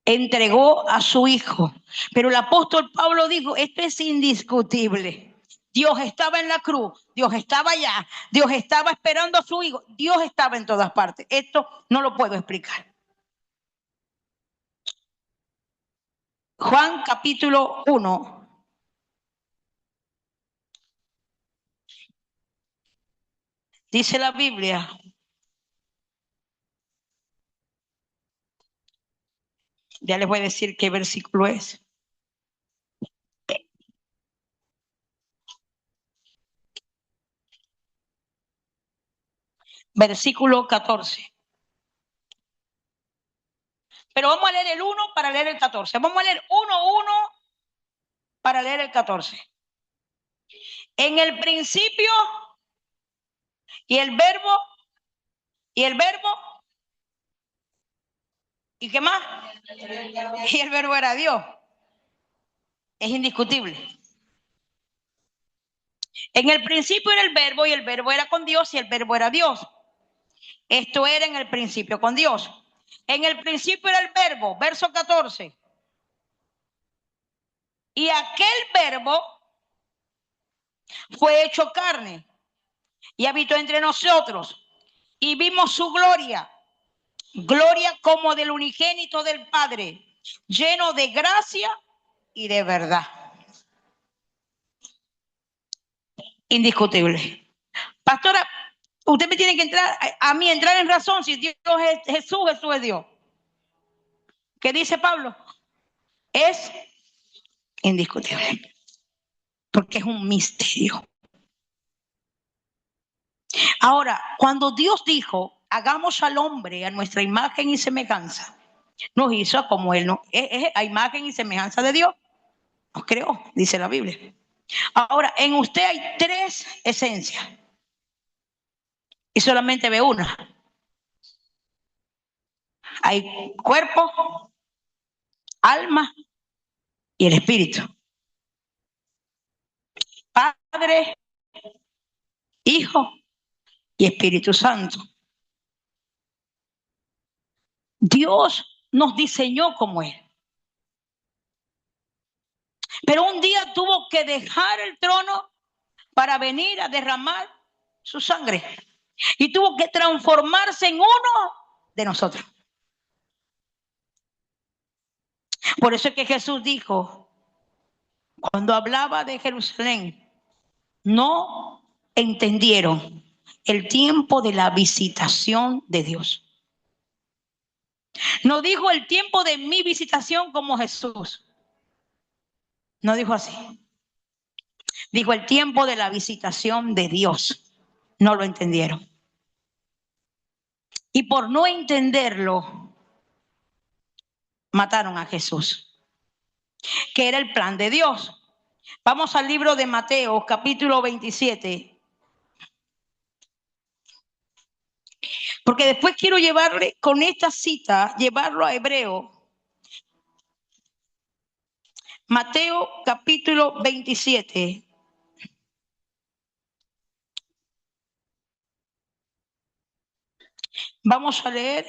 Entregó a su hijo. Pero el apóstol Pablo dijo, esto es indiscutible. Dios estaba en la cruz, Dios estaba allá, Dios estaba esperando a su hijo, Dios estaba en todas partes. Esto no lo puedo explicar. Juan capítulo 1. Dice la Biblia, ya les voy a decir qué versículo es. Versículo 14. Pero vamos a leer el 1 para leer el 14. Vamos a leer 1:1 para leer el 14. En el principio, y el verbo, ¿y qué más? Y el verbo era Dios. Es indiscutible. En el principio era el verbo, y el verbo era con Dios, y el verbo era Dios. Esto era en el principio con Dios. En el principio era el verbo, verso 14. Y aquel verbo fue hecho carne y habitó entre nosotros. y vimos su gloria, gloria como del unigénito del Padre, lleno de gracia y de verdad. Indiscutible. Pastora, usted me tiene que entrar a mí, entrar en razón si Dios es Jesús, Jesús es Dios. ¿Qué dice Pablo? Es indiscutible, porque es un misterio. Ahora, cuando Dios dijo, hagamos al hombre a nuestra imagen y semejanza, nos hizo como Él, no, es a imagen y semejanza de Dios. Nos creó, dice la Biblia. Ahora, en usted hay tres esencias y solamente ve una. Hay cuerpo, alma y el espíritu. Padre, Hijo y Espíritu Santo. Dios nos diseñó como Él. Pero un día tuvo que dejar el trono para venir a derramar su sangre. Y tuvo que transformarse en uno de nosotros. Por eso es que Jesús dijo, cuando hablaba de Jerusalén, no entendieron el tiempo de la visitación de Dios. No dijo el tiempo de mi visitación como Jesús. No dijo así. Dijo el tiempo de la visitación de Dios. No lo entendieron. Y por no entenderlo, mataron a Jesús, que era el plan de Dios. Vamos al libro de Mateo, capítulo 27. Porque después quiero llevarle, con esta cita, llevarlo a Hebreo. Mateo, capítulo 27. Vamos a leer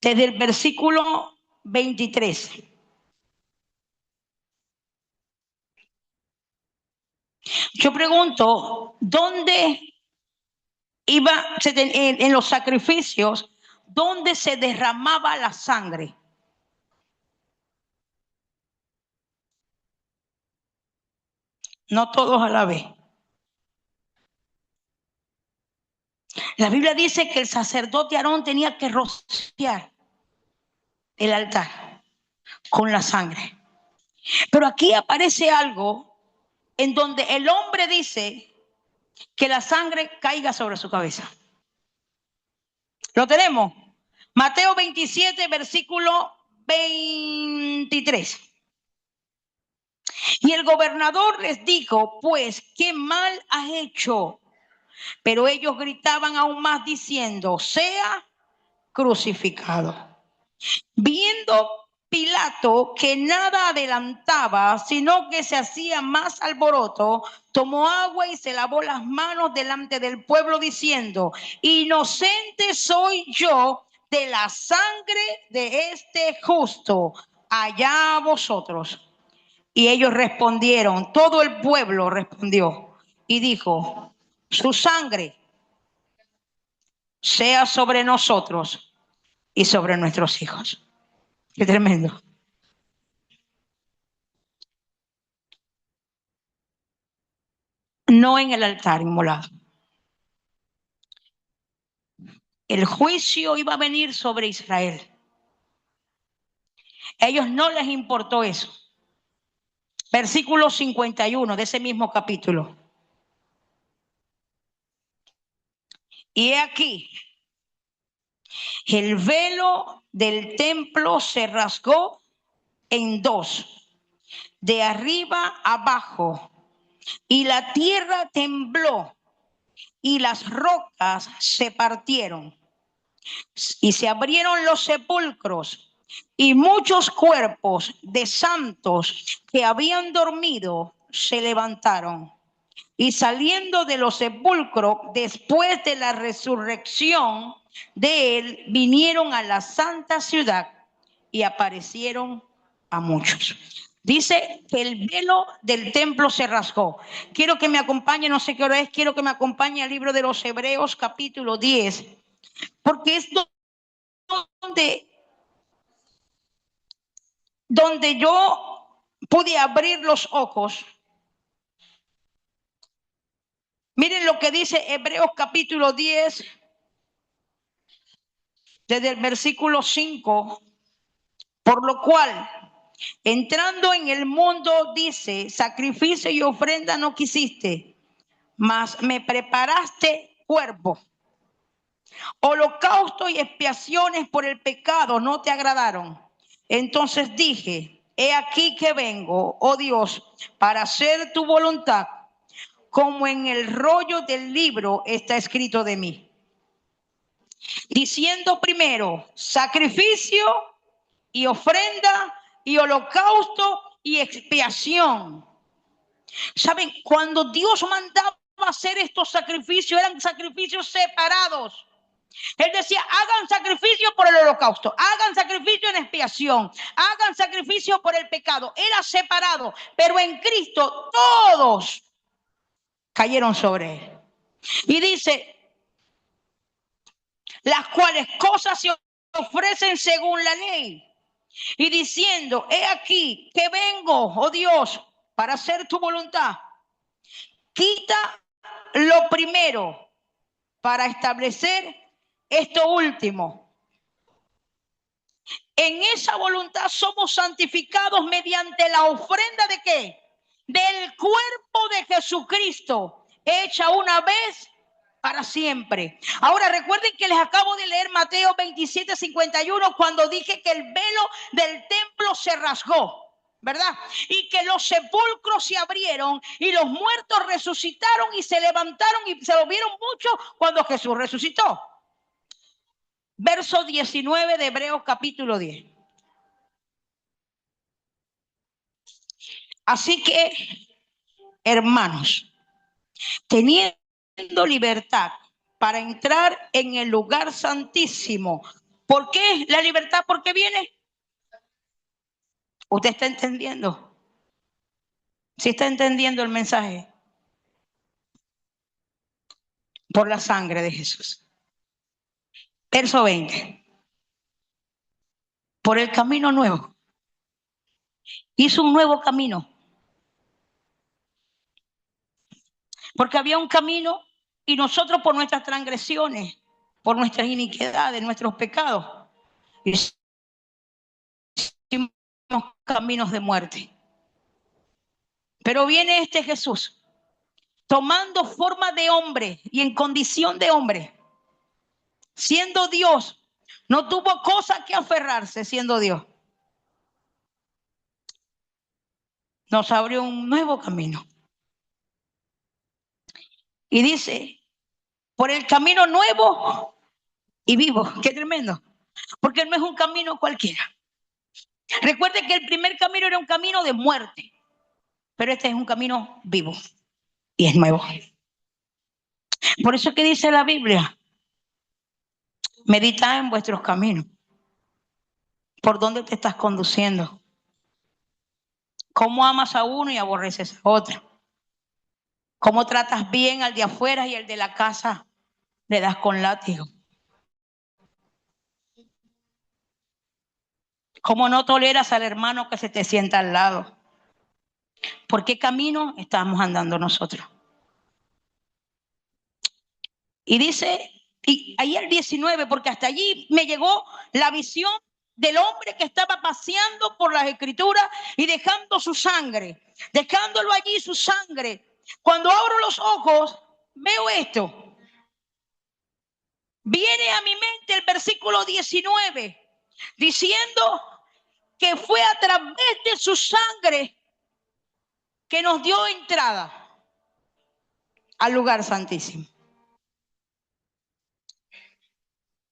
desde el versículo 23. Yo pregunto, ¿dónde iba en los sacrificios, dónde se derramaba la sangre? No todos a la vez. La Biblia dice que el sacerdote Aarón tenía que rociar el altar con la sangre. Pero aquí aparece algo en donde el hombre dice que la sangre caiga sobre su cabeza. ¿Lo tenemos? Mateo 27, versículo 23. Y el gobernador les dijo, pues, ¿qué mal has hecho? Pero ellos gritaban aún más diciendo, sea crucificado. Viendo Pilato que nada adelantaba, sino que se hacía más alboroto, tomó agua y se lavó las manos delante del pueblo diciendo, inocente soy yo de la sangre de este justo, allá vosotros. Y ellos respondieron, todo el pueblo respondió y dijo, su sangre sea sobre nosotros y sobre nuestros hijos. Qué tremendo. No en el altar inmolado. El juicio iba a venir sobre Israel. A ellos no les importó eso. Versículo 51 de ese mismo capítulo. Y he aquí, el velo del templo se rasgó en dos, de arriba abajo, y la tierra tembló, y las rocas se partieron, y se abrieron los sepulcros, y muchos cuerpos de santos que habían dormido se levantaron. Y saliendo de los sepulcros, después de la resurrección de él, vinieron a la santa ciudad y aparecieron a muchos. Dice que el velo del templo se rasgó. Quiero que me acompañe, no sé qué hora es, quiero que me acompañe al libro de los Hebreos, capítulo 10, porque es donde yo pude abrir los ojos. Miren lo que dice Hebreos capítulo 10, desde el versículo 5, por lo cual, entrando en el mundo, dice, sacrificio y ofrenda no quisiste, mas me preparaste cuerpo. Holocausto y expiaciones por el pecado no te agradaron. Entonces dije, he aquí que vengo, oh Dios, para hacer tu voluntad, como en el rollo del libro está escrito de mí. Diciendo primero, sacrificio y ofrenda y holocausto y expiación. ¿Saben? Cuando Dios mandaba hacer estos sacrificios, eran sacrificios separados. Él decía, hagan sacrificio por el holocausto, hagan sacrificio en expiación, hagan sacrificio por el pecado. Era separado, pero en Cristo todos cayeron sobre él. Y dice, las cuales cosas se ofrecen según la ley. Y diciendo, he aquí que vengo, oh Dios, para hacer tu voluntad. Quita lo primero para establecer esto último. En esa voluntad somos santificados mediante la ofrenda ¿de qué? Del cuerpo de Jesucristo, hecha una vez para siempre. Ahora recuerden que les acabo de leer Mateo 27:51 cuando dije que el velo del templo se rasgó, ¿verdad? Y que los sepulcros se abrieron y los muertos resucitaron y se levantaron y se lo vieron mucho cuando Jesús resucitó. Verso 19 de Hebreos capítulo 10. Así que, hermanos, teniendo libertad para entrar en el lugar santísimo. ¿Por qué la libertad? ¿Por qué viene? ¿Usted está entendiendo? ¿Sí está entendiendo el mensaje? Por la sangre de Jesús. Verso 20. Por el camino nuevo. Hizo un nuevo camino. Porque había un camino y nosotros por nuestras transgresiones, por nuestras iniquidades, nuestros pecados, hicimos caminos de muerte. Pero viene este Jesús, tomando forma de hombre y en condición de hombre, siendo Dios, no tuvo cosa que aferrarse siendo Dios. Nos abrió un nuevo camino. Y dice, por el camino nuevo y vivo. Qué tremendo. Porque no es un camino cualquiera. Recuerde que el primer camino era un camino de muerte, pero este es un camino vivo y es nuevo. Por eso que dice la Biblia, medita en vuestros caminos. ¿Por dónde te estás conduciendo? ¿Cómo amas a uno y aborreces a otro? ¿Cómo tratas bien al de afuera y al de la casa le das con látigo? ¿Cómo no toleras al hermano que se te sienta al lado? ¿Por qué camino estamos andando nosotros? Y dice, y ahí el 19, porque hasta allí me llegó la visión del hombre que estaba paseando por las escrituras y dejando su sangre, dejándolo allí su sangre. Cuando abro los ojos, veo esto. Viene a mi mente el versículo 19, diciendo que fue a través de su sangre que nos dio entrada al lugar santísimo.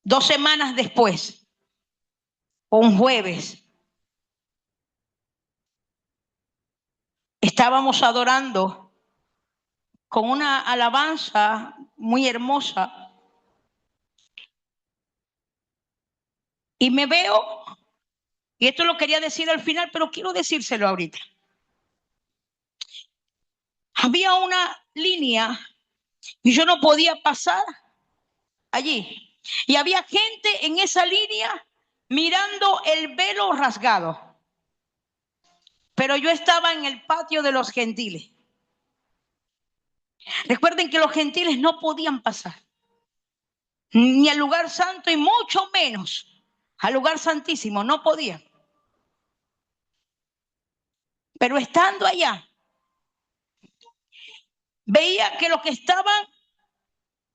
2 semanas después, un jueves, estábamos adorando con una alabanza muy hermosa y me veo Y esto lo quería decir al final, pero quiero decírselo ahorita. Había una línea y yo no podía pasar allí. Y había gente en esa línea mirando el velo rasgado. Pero yo estaba en el patio de los gentiles. Recuerden que los gentiles no podían pasar ni al lugar santo y mucho menos al lugar santísimo, no podían. Pero estando allá, veía que los que estaban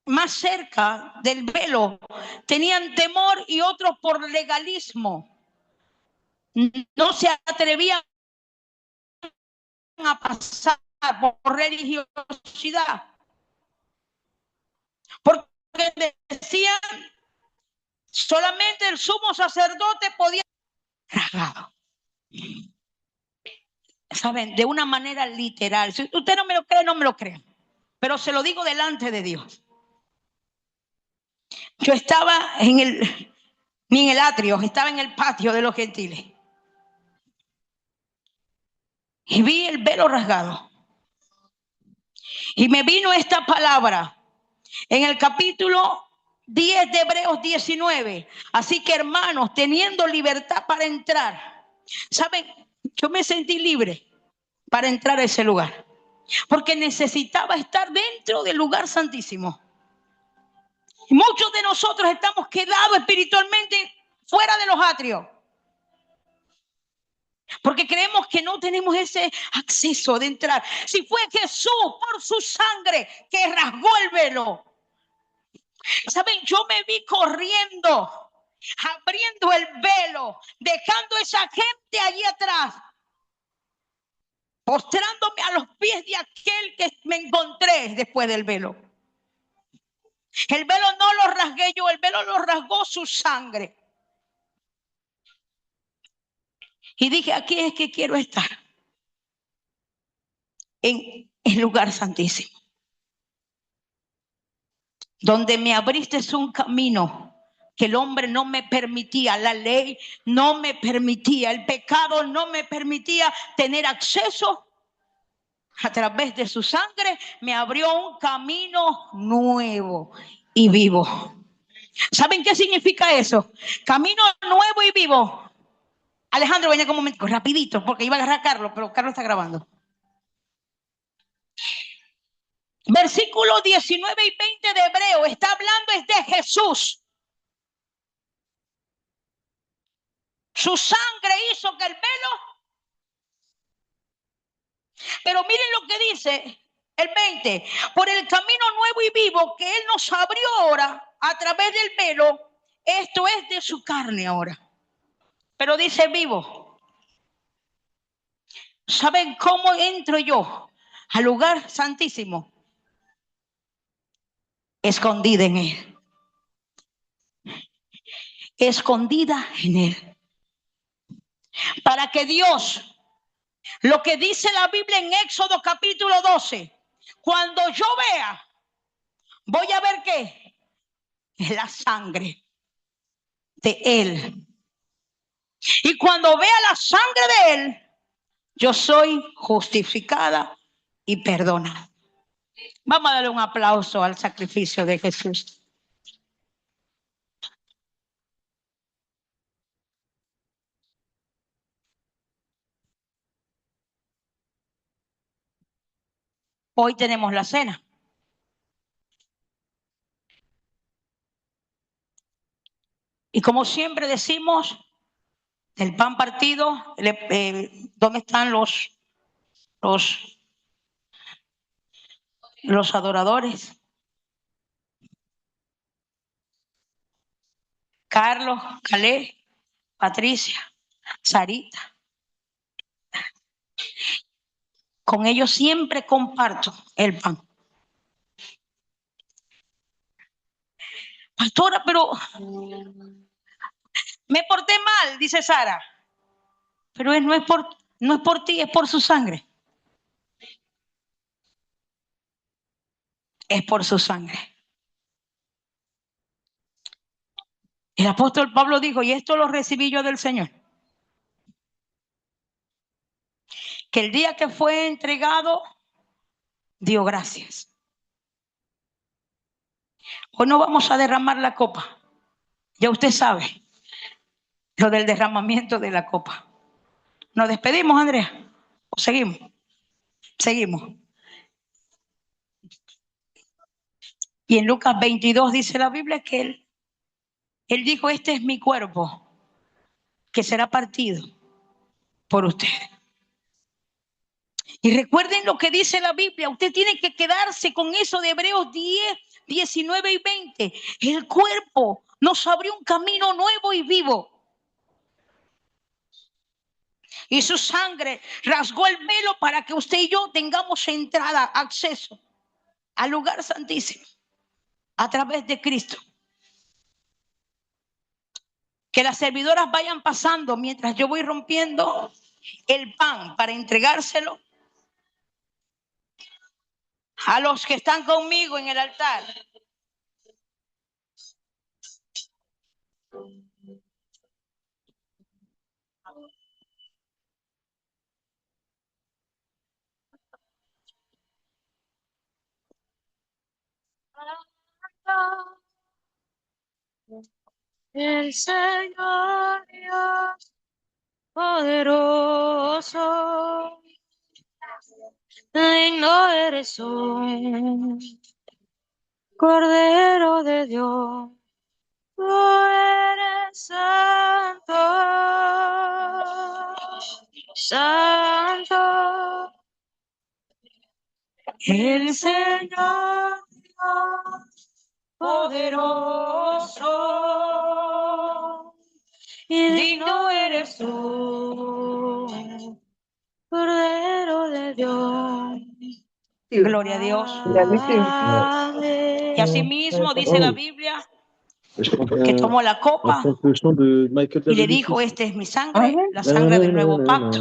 más cerca del velo tenían temor y otros por legalismo no se atrevían a pasar por religiosidad, porque decían solamente el sumo sacerdote podía rasgado. Saben, de una manera literal. Si usted no me lo cree, no me lo cree, pero se lo digo delante de Dios. Yo estaba ni en el atrio, estaba en el patio de los gentiles y vi el velo rasgado y me vino esta palabra en el capítulo 10 de Hebreos 19. Así que, hermanos, teniendo libertad para entrar, ¿saben? Yo me sentí libre para entrar a ese lugar, porque necesitaba estar dentro del lugar santísimo. Y muchos de nosotros estamos quedados espiritualmente fuera de los atrios, porque creemos que no tenemos ese acceso de entrar. Si fue Jesús por su sangre que rasgó el velo, ¿saben? Yo me vi corriendo, abriendo el velo, dejando a esa gente allí atrás, postrándome a los pies de aquel que me encontré después del velo. El velo no lo rasgué yo, el velo lo rasgó su sangre. Y dije, aquí es que quiero estar, en el lugar santísimo, donde me abriste un camino que el hombre no me permitía, la ley no me permitía, el pecado no me permitía tener acceso. A través de su sangre me abrió un camino nuevo y vivo. ¿Saben qué significa eso? Camino nuevo y vivo. Alejandro, venía un momento, rapidito, porque iba a agarrar a Carlos, pero Carlos está grabando. Versículos 19 y 20 de Hebreo está hablando es de Jesús. Su sangre hizo que el velo. Pero miren lo que dice el 20. Por el camino nuevo y vivo que Él nos abrió ahora a través del velo, esto es de su carne ahora. Pero dice vivo. ¿Saben cómo entro yo al lugar santísimo? Escondida en Él. Escondida en Él. Para que Dios, lo que dice la Biblia en Éxodo capítulo 12, cuando yo vea, voy a ver qué, la sangre de Él. Y cuando vea la sangre de Él, yo soy justificada y perdonada. Vamos a darle un aplauso al sacrificio de Jesús. Hoy tenemos la cena. Y como siempre decimos, el pan partido, ¿dónde están los adoradores? Carlos, Calé, Patricia, Sarita. Con ellos siempre comparto el pan. Pastora, pero me porté mal, dice Sara. Pero no es por ti, es por su sangre. Es por su sangre. El apóstol Pablo dijo, y esto lo recibí yo del Señor, que el día que fue entregado, dio gracias. Hoy no vamos a derramar la copa. Ya usted sabe lo del derramamiento de la copa. ¿Nos despedimos, Andrea? ¿O seguimos? Seguimos. Y en Lucas 22 dice la Biblia que él dijo, este es mi cuerpo que será partido por ustedes. Y recuerden lo que dice la Biblia. Usted tiene que quedarse con eso de Hebreos 10, 19 y 20. El cuerpo nos abrió un camino nuevo y vivo. Y su sangre rasgó el velo para que usted y yo tengamos entrada, acceso al lugar santísimo a través de Cristo. Que las servidoras vayan pasando mientras yo voy rompiendo el pan para entregárselo a los que están conmigo en el altar. El Señor Dios poderoso, digno eres tú, Cordero de Dios, tú eres santo, santo, el Señor Dios poderoso, y digno eres tú, Cordero de Dios. Sí. Gloria a Dios. Y así mismo dice la Biblia que tomó la copa y le dijo, este es mi sangre, la sangre del nuevo pacto.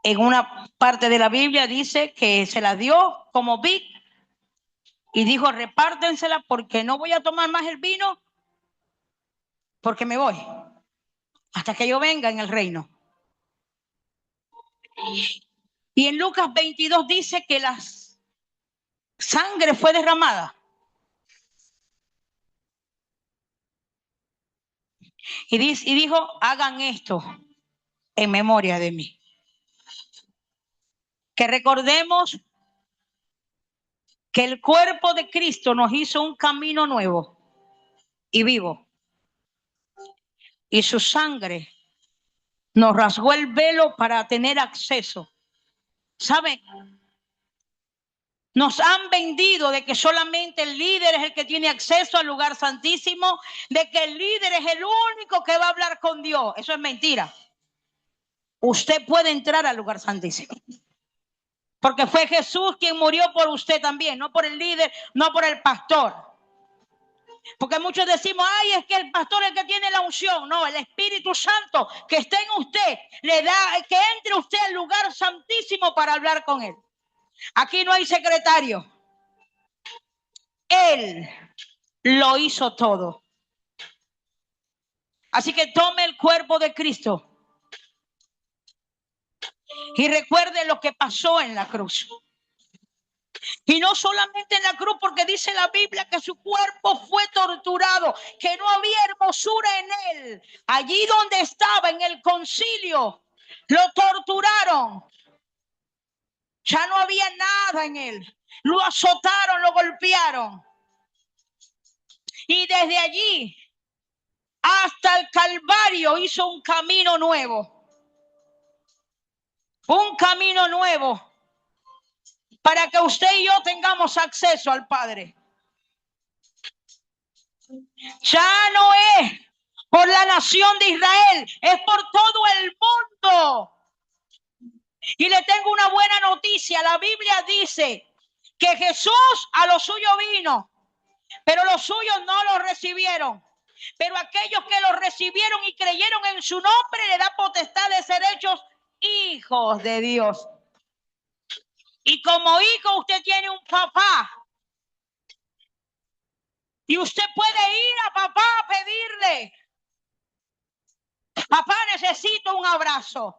En una parte de la Biblia dice que se la dio como vid y dijo, repártensela porque no voy a tomar más el vino porque me voy hasta que yo venga en el reino. Y en Lucas 22 dice que la sangre fue derramada. Y dijo, hagan esto en memoria de mí. Que recordemos que el cuerpo de Cristo nos hizo un camino nuevo y vivo. Y su sangre nos rasgó el velo para tener acceso. ¿Saben? Nos han vendido de que solamente el líder es el que tiene acceso al lugar santísimo, de que el líder es el único que va a hablar con Dios. Eso es mentira. Usted puede entrar al lugar santísimo. Porque fue Jesús quien murió por usted también, no por el líder, no por el pastor. Porque muchos decimos, ay, es que el pastor es el que tiene la unción. No, el Espíritu Santo que está en usted le da que entre usted al lugar santísimo para hablar con él. Aquí no hay secretario. Él lo hizo todo. Así que tome el cuerpo de Cristo y recuerde lo que pasó en la cruz. Y no solamente en la cruz, porque dice la Biblia que su cuerpo fue torturado, que no había hermosura en él. Allí donde estaba, en el concilio, lo torturaron. Ya no había nada en él. Lo azotaron, lo golpearon. Y desde allí hasta el Calvario hizo un camino nuevo. Un camino nuevo para que usted y yo tengamos acceso al Padre. Ya no es por la nación de Israel, es por todo el mundo. Y le tengo una buena noticia. La Biblia dice que Jesús a los suyos vino, pero los suyos no lo recibieron. Pero aquellos que lo recibieron y creyeron en su nombre, le da potestad de ser hechos hijos de Dios. Y como hijo usted tiene un papá. Y usted puede ir a papá a pedirle, papá, necesito un abrazo.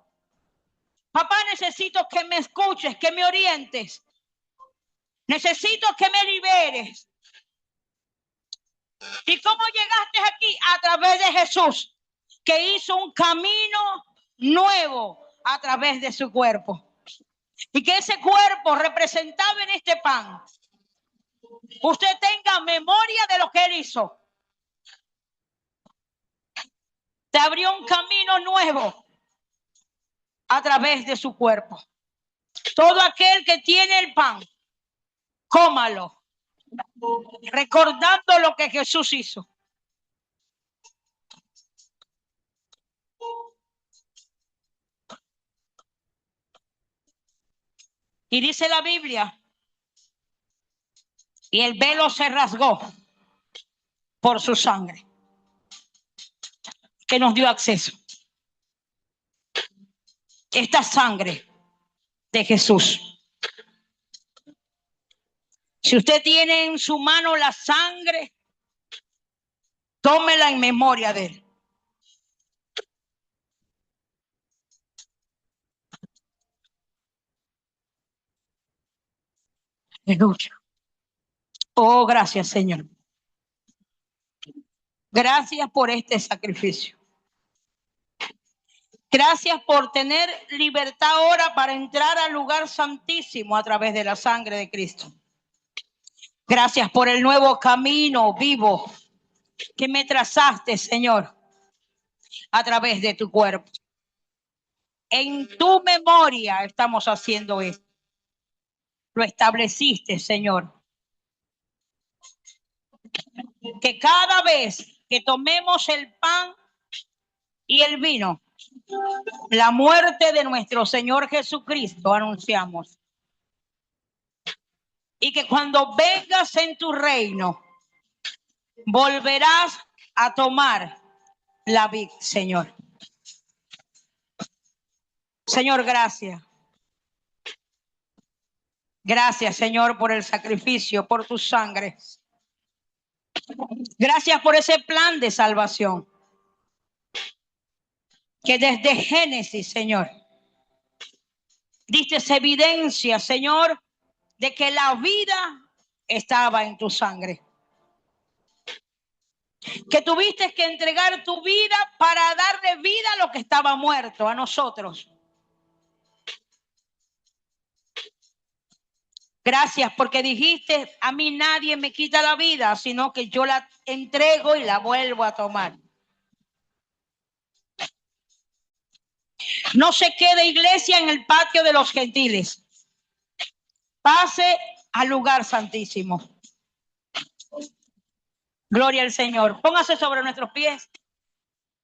Papá, necesito que me escuches, que me orientes. Necesito que me liberes. ¿Y cómo llegaste aquí? A través de Jesús, que hizo un camino nuevo a través de su cuerpo. Y que ese cuerpo representado en este pan, usted tenga memoria de lo que Él hizo. Te abrió un camino nuevo a través de su cuerpo. Todo aquel que tiene el pan, cómalo, recordando lo que Jesús hizo. Y dice la Biblia, y el velo se rasgó por su sangre, que nos dio acceso. Esta sangre de Jesús. Si usted tiene en su mano la sangre, tómela en memoria de Él. Aleluya. Oh, gracias, Señor. Gracias por este sacrificio. Gracias por tener libertad ahora para entrar al lugar santísimo a través de la sangre de Cristo. Gracias por el nuevo camino vivo que me trazaste, Señor, a través de tu cuerpo. En tu memoria estamos haciendo esto. Lo estableciste, Señor. Que cada vez que tomemos el pan y el vino, la muerte de nuestro Señor Jesucristo anunciamos. Y que cuando vengas en tu reino, volverás a tomar la vid, Señor. Señor, gracias. Gracias, Señor, por el sacrificio, por tu sangre. Gracias por ese plan de salvación. Que desde Génesis, Señor, diste evidencia, Señor, de que la vida estaba en tu sangre. Que tuviste que entregar tu vida para darle vida a lo que estaba muerto, a nosotros. Gracias porque dijiste, a mí nadie me quita la vida, sino que yo la entrego y la vuelvo a tomar. No se quede iglesia en el patio de los gentiles. Pase al lugar santísimo. Gloria al Señor. Póngase sobre nuestros pies.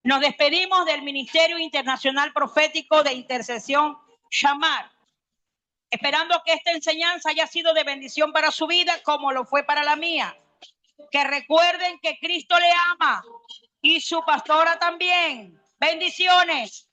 Nos despedimos del Ministerio Internacional Profético de Intercesión Shamar, esperando que esta enseñanza haya sido de bendición para su vida como lo fue para la mía. Que recuerden que Cristo le ama y su pastora también. Bendiciones.